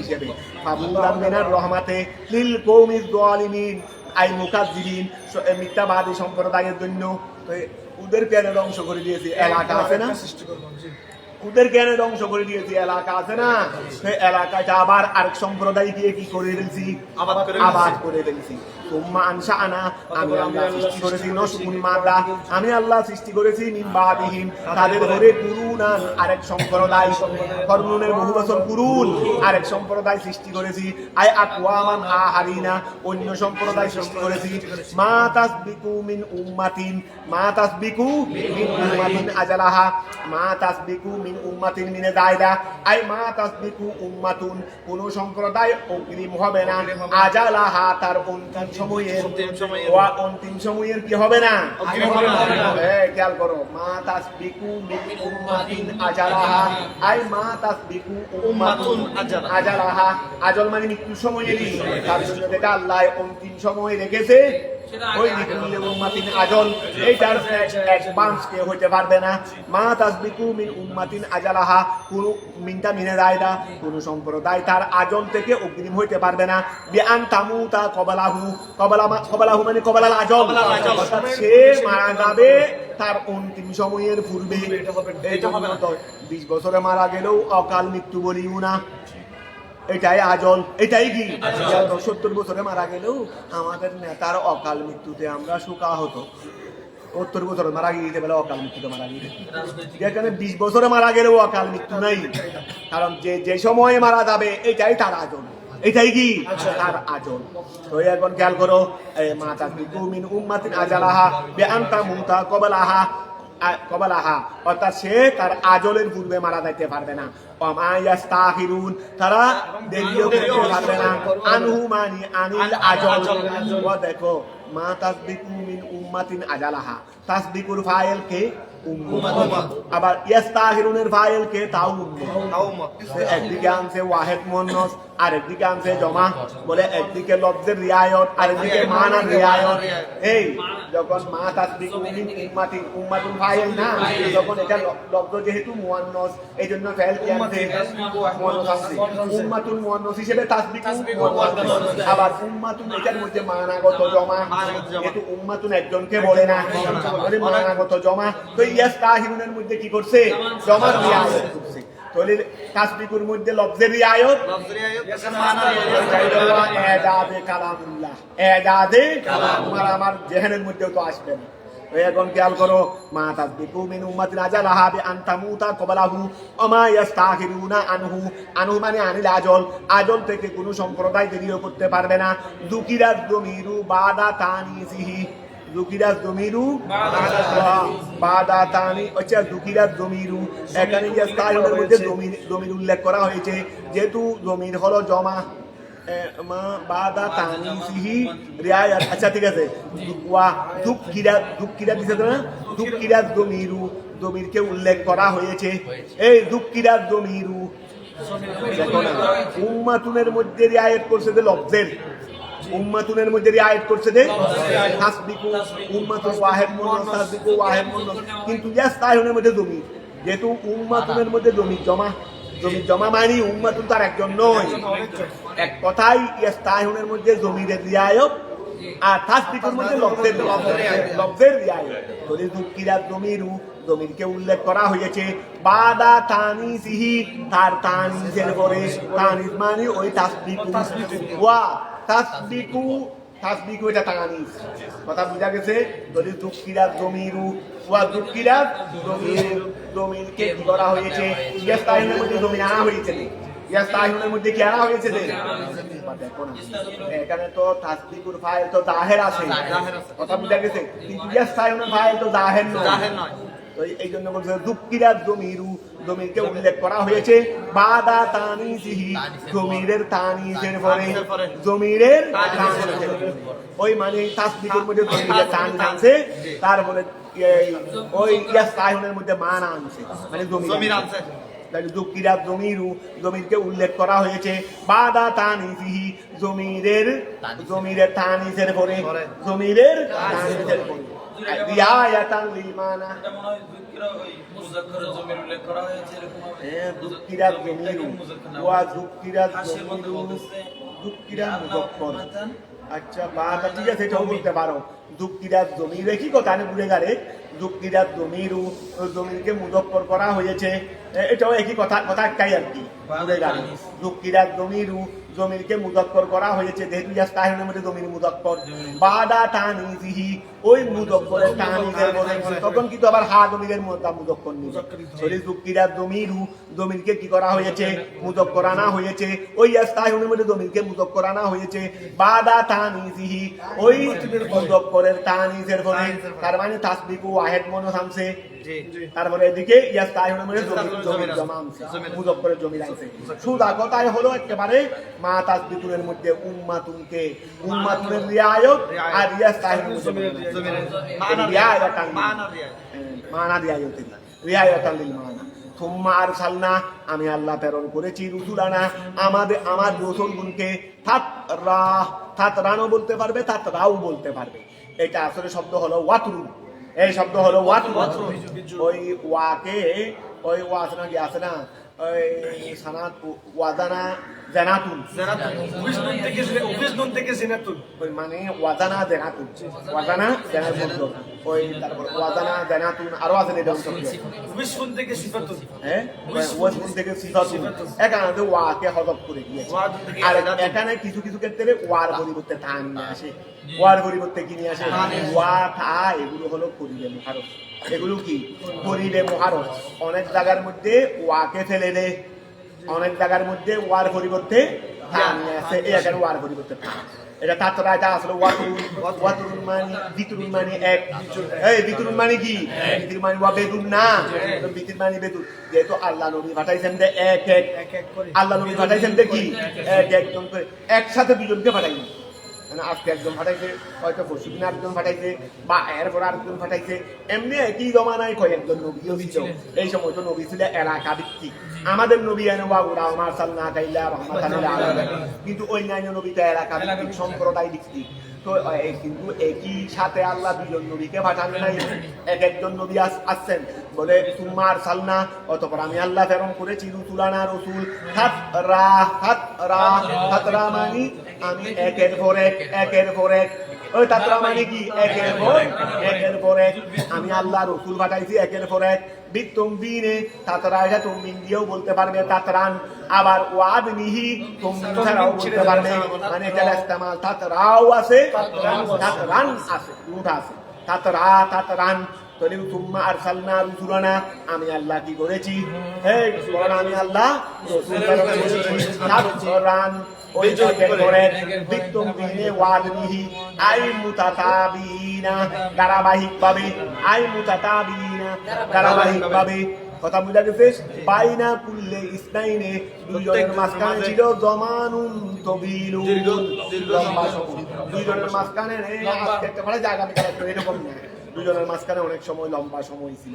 হিসেবে, ফাবুদান মিনার রহমাতে লিল কওমিজ জালিমিন, আই মুকাজ্জিবিন, মিথ্যাবাদী সম্প্রদায়ের জন্য। তো ওদের কেন ধ্বংস করে দিয়েছে, এলাকা আছে না, ওদের কেন ধ্বংস করে দিয়েছি, এলাকা আছে না, সেই এলাকাটা আবার আরেক সম্প্রদায় গিয়ে কি করে ফেলছি, আবাদ করে ফেলছি। তুম্মা আনশাআনা, আমি আল্লাহ সৃষ্টি করেছি, নশকুন মাদা, আমি আল্লাহ সৃষ্টি করেছি, মিন বাদিহিম তাদের ঘরে, কুরুনান আরেক সম্প্রদায়, কর্ণের বহু বছর কুরুন আরেক সম্প্রদায় সৃষ্টি করেছি। আই আকওয়ামান আহারিনা, অন্য সম্প্রদায় সৃষ্টি করেছি। মা তাসবিকু মিন উম্মাতিন, মা তাসবিকু মিন উম্মাতিন আজালাহা, মা তাসবিকু মিন উম্মাতিন মিনে দায়দা, আই মা তাসবিকু উম্মাতুন, কোন সম্প্রদায় অগ্রিম হবে না, আজালাহা তার অন্তিম সময়ের, ওয়া অন্তিম সময়ের কি হবে না, খেয়াল করো, মা তাসবিকু মিন উম্মাতিন আজালাহা, আই মা তাসবিকু উম্মাতুন আজালাহা, আজল মানে মৃত্যু সময়েরই, তার জন্য যেটা আল্লাহ অন্তিম সময় রেখেছে, ওই লিকুল্লি উম্মাতিন আজল, এইটার অ্যাডভান্স কে হইতে পারবে না। মা তাসবিকু মিন উম্মাতিন আজালাহা, কোন মিনটা মিনে দায়দা, কোন সম্প্রদায় তার আজল থেকে অগ্রিম হইতে পারবে না। বিআন তামুতা কবালাহু, কবালাহু মানে কবালাল আজল, অর্থাৎ সে মারা যাবে তার অন্তিম সময়ের পূর্বে। এটা হবে না, 20 বছরে মারা গেলেও অকাল মৃত্যু বলিও না, এটাই আজল, এটাই কি 70 বছরে মারা গেলেও আমাদের নেতার অকাল মৃত্যুতে আমরা শোকাহত। 70 বছরে মারা গিয়ে বলে অকাল মৃত্যুতে মারা গিয়ে, যেখানে 20 বছরে মারা গেলেও অকাল মৃত্যু নাই, কারণ যে সময়ে মারা যাবে এটাই তার আজল, এটাই কি তার আজল। তো এখন খেয়াল করো, মা তাসবিকু মিন উম্মাতিন আজালাহা বিআন তামুতা কবালাহা, অর্থাৎ সে তার আজলের পূর্বে মারা যাইতে পারবে না। তারা দেরিও করতে পারবে না, আনহু মানি আনিল আজল। দেখো, মা তাসবিকু মিন উম্মাতিন আজালাহা, তাসবিকুর ফাইল কে উম্মাত, আবার ইস্তাগফিরুনের ফাইল কে তাও উম্মাত। একদিকে আনছে ওয়াহিদ মুন্নাস, আর একদিকে আনছে জমা, বলে একদিকে লফজের রিয়ায়ত আর একদিকে মানার রিয়ায়ত। এই যখন মা তাসবিকু মিন উম্মাতিন, উম্মাতুন ফাইল না, যখন এটা লফজ যেহেতু মুয়ান্নাস, এইজন্য ফাইল কি আনছে মুয়ান্নাস আছে, উম্মাতুন মুয়ান্নাস হিসেবে তাসবিকু মুয়ান্নাস, আবার উম্মাতুন এটার মধ্যে মানাগত জমা, যেহেতু উম্মাতুন একজনকে বলে না, বলে মানাগত জমা। তো ইস্তাগফিরুনের মধ্যে কি করছে, জমার রিয়ায়ত করছে। তাহলে তাসবিকুর মধ্যে লফজের রিয়ায়ত, এজাজে কালামুল্লাহ, এজাজে কালাম, আমার জেহেনের মধ্যেও তো আসবে না। এখন খেয়াল করো, মা তাসবিকু মিন উম্মাতিন আজালাহা বিআন তামুতা কবালাহু ওয়া মা ইস্তাগফিরুনা আনহু, আনহু মানে আনিল আজল, আজল থেকে কোনো সম্প্রদায় দেরিও করতে পারবে না। যুকিরাত যমিরু বাদা তানিসিহি, যুকিরাত যমিরু বাদা তানি, আচ্ছা যুকিরাত যমিরু, এখানে ইস্তাগফিরুনের মধ্যে যমির উল্লেখ করা হয়েছে, যেহেতু যমির হলো জমা, মা বাদা তানিসিহি রিয়ায়াত। আচ্ছা ঠিক আছে, ওয়া যুকিরাত দিছে না, যুকিরাত যমিরু, যমিরকে উল্লেখ করা হয়েছে। এই যুকিরাত যমিরু, দেখো না, উম্মাতুনের মধ্যে রিয়ায়ত করছে যে লফজের, উম্মাতুনের মধ্যে রিয়ায়ত করছে যে তাসবিকু, উম্মাতুন ওয়াহিদ মুন্নাস, তাসবিকু ওয়াহিদ মুন্নাস, কিন্তু ইয়াস্তাহিনের মধ্যে জমির, যেহেতু উম্মাতুনের মধ্যে জমির জমা মানে উম্মাতুন তার একজন নয়, এক কথাই ইয়াস্তাহিনের মধ্যে জমিরের রিয়ায়ত আর তাসবিকুর মধ্যে লফজের রিয়ায়ত। যদি যুক্তিরা জমিরকে উল্লেখ করা হয়েছে বাদা তানিসিহি, তার তানিসের পরে, তানিস মানে ওই তাসবিকু, ওয়া তাসবিকু এটা তানিস, কথা বুঝা গেছে। যদি যুক্তিরা জমিরু ওয়া যুক্তিরা জমিরকে কি করা হয়েছে, ইয়াস্তাহিনের মধ্যে জমির আনা হয়েছে, ইয়াস্তাহিনের মধ্যে কি আনা হয়েছে যে, দেখো না এখানে তো তাসবিকুর ফাইল তো জাহের আছে, কথা বুঝা গেছে, কিন্তু ইয়াস্তাহিনের ফাইল তো জাহের নয়। তো এই জন্য বলছে যুক্তিরা জমিরকে উল্লেখ করা হয়েছে বাদা তানিসিহি, জমিরের তানিসের পরে, জমিরের তানিসের পরে, ওই মানে তাসবিকুর মধ্যে জমিরের তানিস আনছে, তারপরে ওই ইয়াস্তাহিনের মধ্যে মান আনছে, মানে জমির আনছে। যুক্তিরা জমিরকে উল্লেখ করা হয়েছে বাদা তানিসিহি, জমিরের তানিসের পরে, জমিরের তানিসের পরে, রিয়ায়াতান লিল মানা, যুক্তিরা জমিরু ওয়া যুক্তিরা মুযাক্কার। আচ্ছা বাদা ঠিক আছে, এটাও বলতে পারো, যুক্তিরা জমির কি কথা আমি ভুলে গেলে, যুক্তিরা জমিরকে মুযাক্কার করা হয়েছে, এটাও একই কথা একটাই আর কি, ভুলে গেলে। যুক্তিরা জমিরকে মুযাক্কার করা হয়েছে, যেহেতু ইয়াস্তাহিনের মধ্যে জমির মুযাক্কার, বাদা তানিসিহি, ওই মুযাক্কারের তানিসের পরে, তখন কিন্তু আবার হা জমিরের মধ্যে মুযাক্কার নিবে। যদি যুক্তিরা জমিরকে কি করা হয়েছে, মুযাক্কার আনা হয়েছে, ওই ইয়াস্তাহিনের মধ্যে জমিরকে মুযাক্কার আনা হয়েছে বাদা তানিসিহি, ওই মুযাক্কারের তানিসের পরে, তার মানে তাসবিকু ওয়াহিদ মুন্নাস আনছে, তারপরে এদিকে ইয়াস্তাহিনের মধ্যে জমির জমা আনছে, মুযাক্কারের জমির আনছে। সুদা কথাই হলো একেবারে মা তাসবিকুরের মধ্যে উম্মাতুনের রিয়ায়ত আর ইয়াস্তাহিনের মধ্যে রিয়ায়তান লিল মানা। সুম্মা আরসালনা, আমি আল্লাহ প্রেরণ করেছি, রুসুলানা, আমার রাসূলগণকে, তাতরাও বলতে পারবে, তাতরাও বলতে পারবে। এটা আসলে শব্দ হলো ওয়াতরু, এই শব্দ হলো ওয়াতরু। ওই ওয়াকে ওই ওয়াসনা কি আছে না, ওই সানাত ওয়াজানা জানাতুন, ওই মানে ওয়াজানা জানাতুন, ওই তারপর ওয়াজানা জানাতুন আরো আছে এটা ওয়াসফুন থেকে সিফাতুন, ওয়াসফুন থেকে সিফাতুন, এখানে ওয়াকে হযফ করে দিয়েছে। আর এখানে কিছু ক্ষেত্রে ওয়ার পরিবর্তে তা নিয়ে আসে, ওয়ার পরিবর্তে কি নিয়ে আসে, ওয়া তা, এগুলো হলো করিলে মুহারফ, এগুলো কি করিলে মুহারফ। অনেক জায়গার মধ্যে ওয়াকে ফেলে দে, অনেক জায়গার মধ্যে ওয়ার পরিবর্তে তা নিয়ে আসে, এখানে ওয়ার পরিবর্তে তা। এটা তাতরা, এটা আসলে ওয়াতুরুন মানে বিতুরুন মানে এক, এই বিতুরুন মানে কি, বিতুর মানে ওয়া বেদুন না, বিতুর মানে বেদুন। যেহেতু আল্লাহ নবী পাঠাইছেন যে এক করে, আল্লাহ নবী পাঠাইছেন যে কি একজন করে, একসাথে দুজনকে পাঠাইনি। আজকে একজন ফাটাইছে, হয়তো পরশু দিন আরেকজন ফাটাইছে, বা এরপর আরেকজন ফাটাইছে, এমনি একই জমানায় কয়েকজন নবীও ছিল। এই সময় তো নবী ছিল এলাকা ভিত্তিক, আমাদের নবী কিন্তু অন্যান্য নবীটা এলাকা ভিত্তিক, সম্প্রদায় ভিত্তিক। তো কিন্তু একই সাথে আল্লাহ দুজন নবীকে পাঠান নাই, একজন নবী আসছেন বলে সুম্মা আরসালনা, অতঃপর আমি আল্লাহ প্রেরণ করেছি রুসুলানা, রসুল, তাতরা মানে আমি একের পর এক, ওই তাতরা মানে কি একের পর এক, আমি আল্লাহ রসুল পাঠাইছি একের পর এক। বিতুম বিনে, তাতরা এটা তুমিন দিয়েও বলতে পারবে, তাতরান, আবার ওয়াদ নিহি তুমিন ছাড়াও বলতে পারবে, মানে এটা ইস্তেমাল তাতরাও আছে, তাতরান আছে, দুটো আছে, তাতরান। সুম্মা আরসালনা রুসুলানা, আমি আল্লাহ কি করেছি, আমি আল্লাহ রসুল প্রেরণ করেছি, তাতরান ওই বিতুম বিনে ওয়াদ নিহি, আই মুতাতাবিনা, ধারাবাহিক ভাবে, আই মুতাতাবিনা, ধারাবাহিক ভাবে। কথা বুঝা গেছে? বাইনা কুল্লে ইসনাইনে, দুইজনের মাঝখানে ছিল জমানুন তবিলুন, লম্বা সময়, দুইজনের মাঝখানে আজকে একটা ভালো জায়গা এরকম না, দুজনের মাঝখানে অনেক সময় লম্বা সময় ছিল।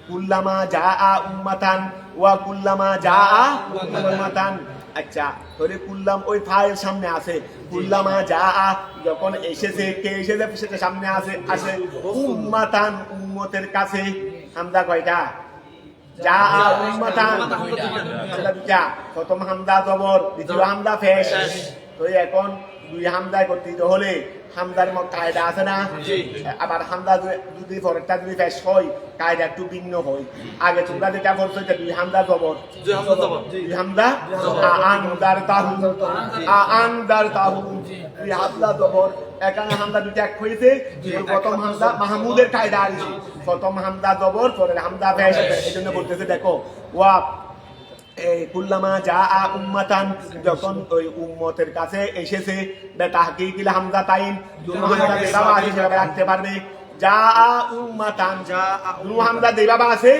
কুল্লামা যা উম্মাতান ওয়া কুল্লামা যা উম্মাতান। আচ্ছা, তাহলে কুল্লাম ওই ফায়ের সামনে আছে, কুল্লামা যা যখন এসেছে, কে এসেছে সেটা সামনে আসে উম্মাতান উম্মতের কাছে। হামদা কয়টা? যা উম্মাতান হামদা দুটা, প্রথম হামদা জবর, দ্বিতীয় হামদা পেশ। তো এখন দুই হামদায় করতে হলে হামদার কায়দা আছে না? আবার হামদা যদি পরেরটা যদি পেশ হয় কায়দা একটু ভিন্ন হয়। আগে তোমরা যেটা বলছো যে দুই হামদা জবর, দুই হামদা আনদার তাহু, আনদার তাহু, দুই হামদা জবর। এখানে হামদা দুটো এক হয়েছে, প্রথম হামদা মাহমুদের কায়দা আছে, প্রথম হামদা জবর পরের হামদা পেশ। এই জন্য বলতেছে দেখো ওয়া কুল্লামা যা উম্মাতান যখন ওই উম্মতের কাছে এসেছে, তাহকিকিল হামজা তাইন দুনো হামজা দেবাবা হিসেবে রাখতে পারবে। যা উম্মাতান যা দুনো হামজা দেবাবা আছে,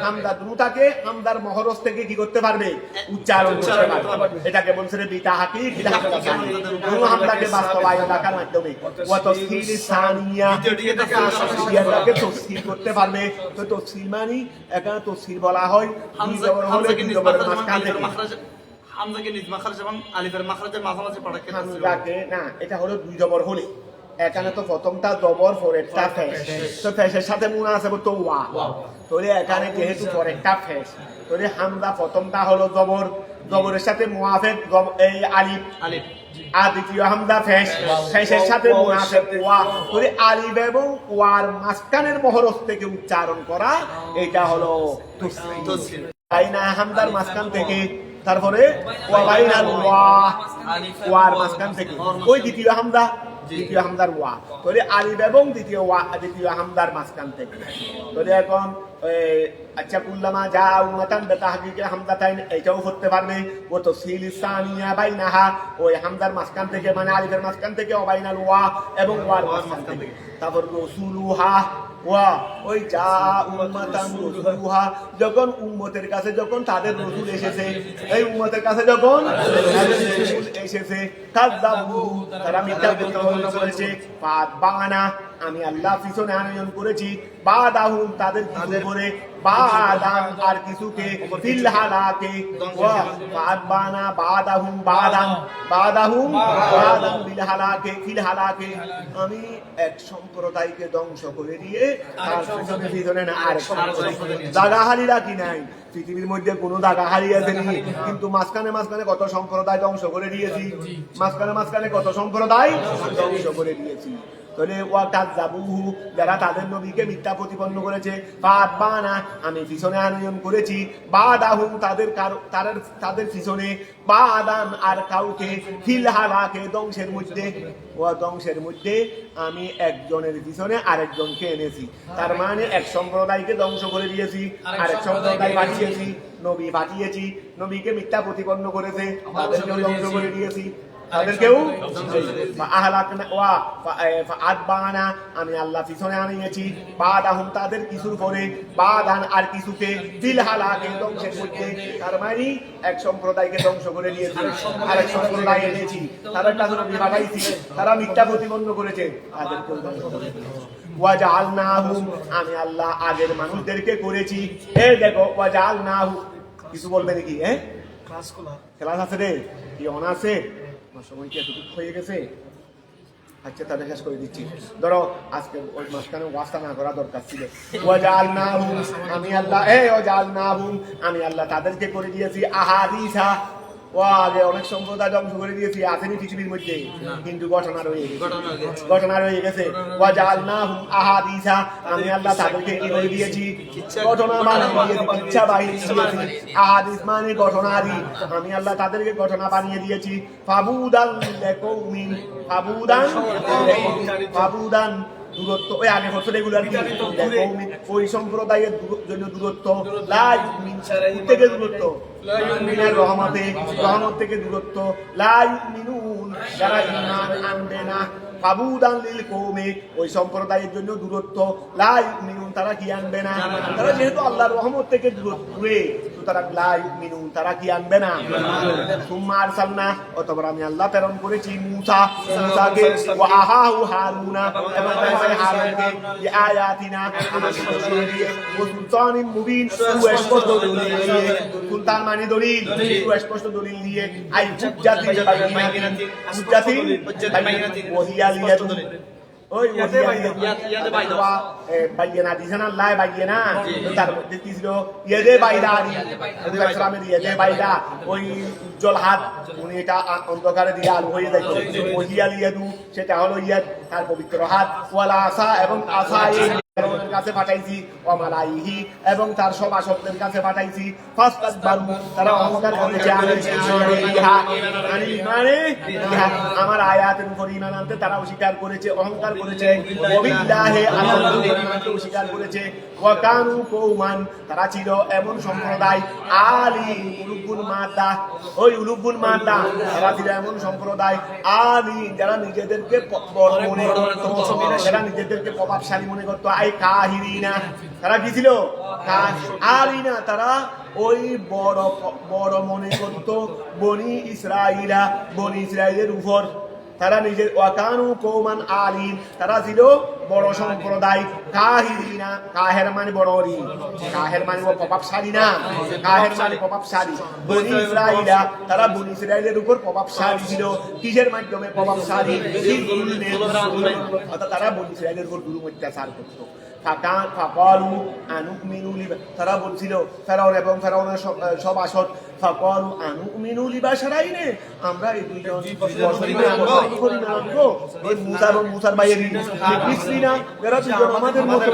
হামজা দুটাকে হামজার মহরজ থেকে কি করতে পারবে? উচ্চারণ করতে পারবে। এটাকে বলছে রে বিতাহকিকিল হামজা তাইন, দুনো হামজাকে বাস্তবায়ন রাখার মাধ্যমে। ওয়া তাসহিল সানিয়া এটাকে তাসহিল করতে পারবে। তো তাসহিল মানে এখানে তাসহিল বলা হয় হামজাকে নিজ মাখরাজ এবং আলিফের মাখরাজের মাঝামাঝি পড়া ক্ষেত্রে হামজাকে না, এটা হলো দুই জবর হলে। এখানে তো প্রথমটা জবর পরেরটা ফেশ, তো ফেশের সাথে মুনাসাবত তো ওয়া, তাহলে এখানে যেহেতু পরেরটা ফেশ, তাহলে হামজা প্রথমটা হলো জবর, জবরের সাথে মুআফেক এই আলিফ, আর দ্বিতীয় হামজা ফেশ, ফেশের সাথে মুনাসাব ওয়া। তাহলে আলিফ এবং ওয়ার মাঝখানের মহরজ থেকে উচ্চারণ করা, এটা হলো তাসহিল। তাই না, হামজার মাঝখান থেকে, তারপরে ওয়া বাইনাল ওয়া, ওয়ার মাঝখান থেকে ওই দ্বিতীয় হামজা, দ্বিতীয় হামদার ওয়া, তাহলে আলিফ এবং দ্বিতীয় ওয়া, দ্বিতীয় হামদার মাঝখান থেকে। তাহলে এখন আচ্ছা কুল্লামা যা উম্মাতান বিতাহকিকি হামজাতাইন এটাও করতে পারবে। ও তাসহিল সানিয়া বাইনাহা ওই হামদার মাঝখান থেকে, মানে আলিফের মাঝখান থেকে, ও বাইনাল ওয়া এবং ওয়ার মাঝখান থেকে। তারপর রাসূলুহা ওয়া ওই যা উম্মাতান রাসূলুহা যখন উম্মতের কাছে, যখন তাদের রাসূল এসেছে, এই উম্মতের কাছে যখন রাসূল এসেছে, কাযাবু তারা মিথ্যা প্রতিপন্ন করেছে, ফাতবানা আমি আল্লাহ পিছনে আনয়ন করেছি, বাদাহুম তাদের কিছু করে, বাদান আর কিছুকে, ফিল হালাকে ওয়া ফাতবানা বাদাহুম বাদান, বাদাহুম বাদান ফিল হালাকে, ফিল হালাকে আমি এক সম্প্রদায়কে ধ্বংস করে দিয়ে তার পিছনে পিছনে না আর দাগাহারি রাখি নাই। পৃথিবীর মধ্যে কোনো দাগাহারি আসেনি, কিন্তু মাঝখানে মাঝখানে কত সম্প্রদায় ধ্বংস করে দিয়েছি, মাঝখানে মাঝখানে কত সম্প্রদায় ধ্বংস করে দিয়েছি। তাহলে ওয়াকাযাবুহু যারা তাদের নবীকে মিথ্যা প্রতিপন্ন করেছে, ফাতবানা আমি পিছনে আনয়ন করেছি, বাদাহুম তাদের পিছনে, বাদান আর কাউকে, ফিল হালাকে ধ্বংসের মধ্যে, ও ধ্বংসের মধ্যে আমি একজনের পিছনে আরেকজনকে এনেছি। তার মানে এক সম্প্রদায়কে ধ্বংস করে দিয়েছি, আরেক সম্প্রদায় পাঠিয়েছি, নবী পাঠিয়েছি, নবীকে মিথ্যা প্রতিপন্ন করেছে, তাদেরকেও ধ্বংস করে দিয়েছি, তাদেরকেও আদবানা আমি আল্লাহ পিছনে আনিয়েছি, বাদাহুম তাদের কিছুর পরে, বাদান আর কিছুকে, ফিল হালাকে ধ্বংসের মধ্যে। তার মানে এক সম্প্রদায়কে ধ্বংস করে দিয়েছি, আরেক সম্প্রদায় এনেছি, তাদের কাছে নবী পাঠাইছি, তারা মিথ্যা প্রতিপন্ন করেছে, তাদেরকেও ধ্বংস করে দিয়েছি। ওয়াজআলনাহুম আমি আল্লাহ আগের মানুষদেরকে করেছি, এই দেখো ওয়াজআলনাহু কিছু বলবে নাকি? ক্লাস আছে রে, কি অন আছে? সময় কি এতটুকু হয়ে গেছে? আচ্ছা তাহলে শেষ করে দিচ্ছি। ধরো আজকে ওই মাঝখানে ওয়াস্তা না করা দরকার ছিল। ওয়াজআলনাহুম আমি আল্লাহ, ওয়াজআলনাহুম আমি আল্লাহ তাদেরকে করে দিয়েছি আহাদিসা, ও আগে অনেক সম্প্রদায় ধ্বংস করে দিয়েছি, আসেনি পৃথিবীর মধ্যে, কিন্তু ঘটনা রয়ে গেছে। ওয়াজআলনাহুম আহাদিসা আমি আল্লাহ তাদেরকে কি করে দিয়েছি? ঘটনা বানিয়ে দিয়েছি, ইচ্ছা বাহিনী দিয়েছি। আহাদিস মানে ঘটনারি, আমি আল্লাহ তাদেরকে ঘটনা বানিয়ে দিয়েছি। ফাবুদান লিকৌমিন, ফাবুদান দূরত্ব, ওই আগে বছর এগুলো আর কি, ওই সম্প্রদায়ের জন্য দূরত্ব, থেকে দূরত্ব, রহমত থেকে দূরত্ব, লা ইউমিনুন যারা ঈমান আনবে না, ফাবুদান লিল কওমি ওই সম্প্রদায়ের জন্য দূরত্ব, লা ইউমিনুন তারা কি আনবে না? তারা যেহেতু আল্লাহর রহমত থেকে দূরে, সুতরাং লা ইউমিনুন, তারা কি আনবে না? সুম্মা আরসালনা, অতঃপর আমি আল্লাহ প্রেরণ করেছি মুসাকে ওয়া আহাহু হারুনা, এবং হারুনকে বিআয়াতিনা, আমাদের দলিল দিয়ে, ওয়া সুলতানিন মুবিন, সুস্পষ্ট দলিল দিয়ে, সুলতান মানে দলিল, সুস্পষ্ট দলিল দিয়ে, আই হুজ্জাতিন বাইয়িনাতিন, হুজ্জাতিন বাইয়িনাতিন, ওয়া হিয়া লিয়াদু, ওই বাইয়িনা দিছেন আল্লাহ, বাইয়িনা তার মধ্যে কি ছিল? ইয়েদে বাইদা, ইসলামের ইয়েদে বাইদা, ওই উজ্জ্বল হাত, উনি এটা অন্ধকারে দিয়ে আলো হয়ে যাইত। ওহিয়া লিয়াদু, সেটা হলো ইয়াদ, তার পবিত্র হাত। ওয়ালা আসা, এবং আসা ফেরাউনের কাছে পাঠাইছি, ওয়া মালাইহি, এবং তার সভাসদদের কাছে পাঠাইছি। ফাস্তাকবারু, তারা অহংকার করেছে, আমার আয়াতের উপর ঈমান আনতে তারা অস্বীকার করেছে, অহংকার করেছে। ওয়াবিল্লাহি, আল্লাহকে অস্বীকার করেছে। ওয়া কানু কওমান, তারা ছিল এমন সম্প্রদায়, আলী উলুবুল মাদা, ওই উলুবুল মাদা, তারা ছিল এমন সম্প্রদায়, আলী যারা নিজেদেরকে বড় মনে করত, যারা নিজেদেরকে প্রভাবশালী মনে করত। আই কাহিরিনা, তারা কি ছিল? আলিনা, তারা ওই বড় মনে করত বনি ইসরাইলের উপর। তারা নিজের ওয়াকানু কওমান আলিন, তারা ছিল বড় সম্প্রদায়। কাহিরিনা, কাহের মানে বড়, কাহের মানে প্রভাবশালী না, কাহের মানে প্রভাবশালী। বনি ইসরাইলা, তারা বনি ইসরাইলের উপর প্রভাবশালী ছিল। কিসের মাধ্যমে প্রভাবশালী? অর্থাৎ তারা বনি ইসরাইলের উপর জুলুম অত্যাচার করত। তারা বলছিল, ফেরাউন এবং ফেরাউনের সভাসদ, ফাকালু আনুমিনু লিবাশারাইনে, আমরা এই দুইজন মুসা এবং মুসার ভাইয়ের মিসলিনা, যারা দুইজন আমাদের মতো,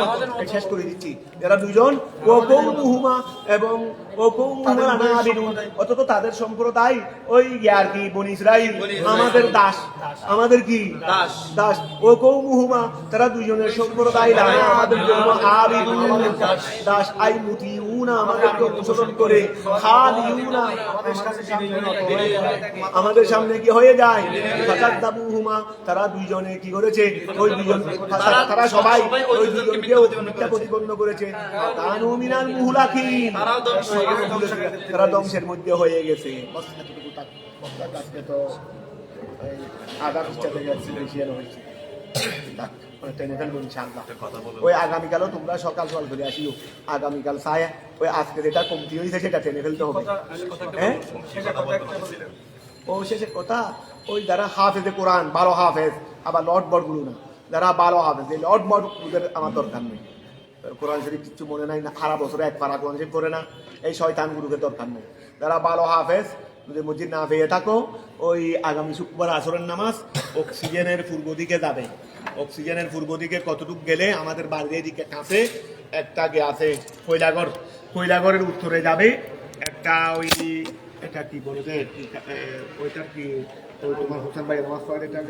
শেষ করে দিচ্ছি, যারা দুইজন ওয়াকৌমুহুমা এবং অথচ তাদের সম্প্রদায় ওই আর কি বনি ইসরাইল, আমাদের দাস, আমাদের কি দাস। ওয়াকৌমুহুমা, তারা দুইজনের সম্প্রদায় আমাদের জন্য আবিদুন, দাস। আই মুতিউনা, আমাদেরকে অনুসরণ করে। খালিউনা, আমাদের সামনে কি হয়ে যায়? ফাকাদ্দাবুহুমা, তারা দুইজনে কি করেছে? ওই দুইজন, তারা সবাই ওই দুইজনকে মিথ্যা প্রতিপন্ন করেছে। কানু মিনাল মুহলাকিন, তারা ধ্বংসের মধ্যে হয়ে গেছে। আজকে তো আধা পৃষ্ঠা থেকে হয়েছে, ওই আগামীকালও তোমরা সকাল সকাল করে আসিও। আগামীকাল সায়া ওই আজকে যেটা কমতি হয়েছে সেটা টেনে ফেলতে হবে। হ্যাঁ, ও শেষের কথা, ওই যারা হাফেজে কোরআন, 12 হাফেজ, আবার লট বট গুলো না, যারা 12 হাফেজ, এই লট বট ওদের আমার দরকার নেই। কোরআন শরীফ কিছু মনে নাই না, সারা বছরে এক পারা কোরআন শরীফ করে না, এই শয়তান গুলোকে দরকার নেই। যারা 12 হাফেজ, যদি মসজিদ না পেয়ে থাকো, ওই আগামী শুক্রবার আসরের নামাজ অক্সিজেনের পূর্ব দিকে যাবে। অক্সিজেনের পূর্ব দিকে কতটুকু গেলে আমাদের বাড়ির দিকে কাছে একটা আছে কৈলাগড়ের উত্তরে যাবে একটা, ওই এটা কি বলে, ওইটার কি, ওই তোমার হোসেন ভাই নামাজ পড়ে, এটা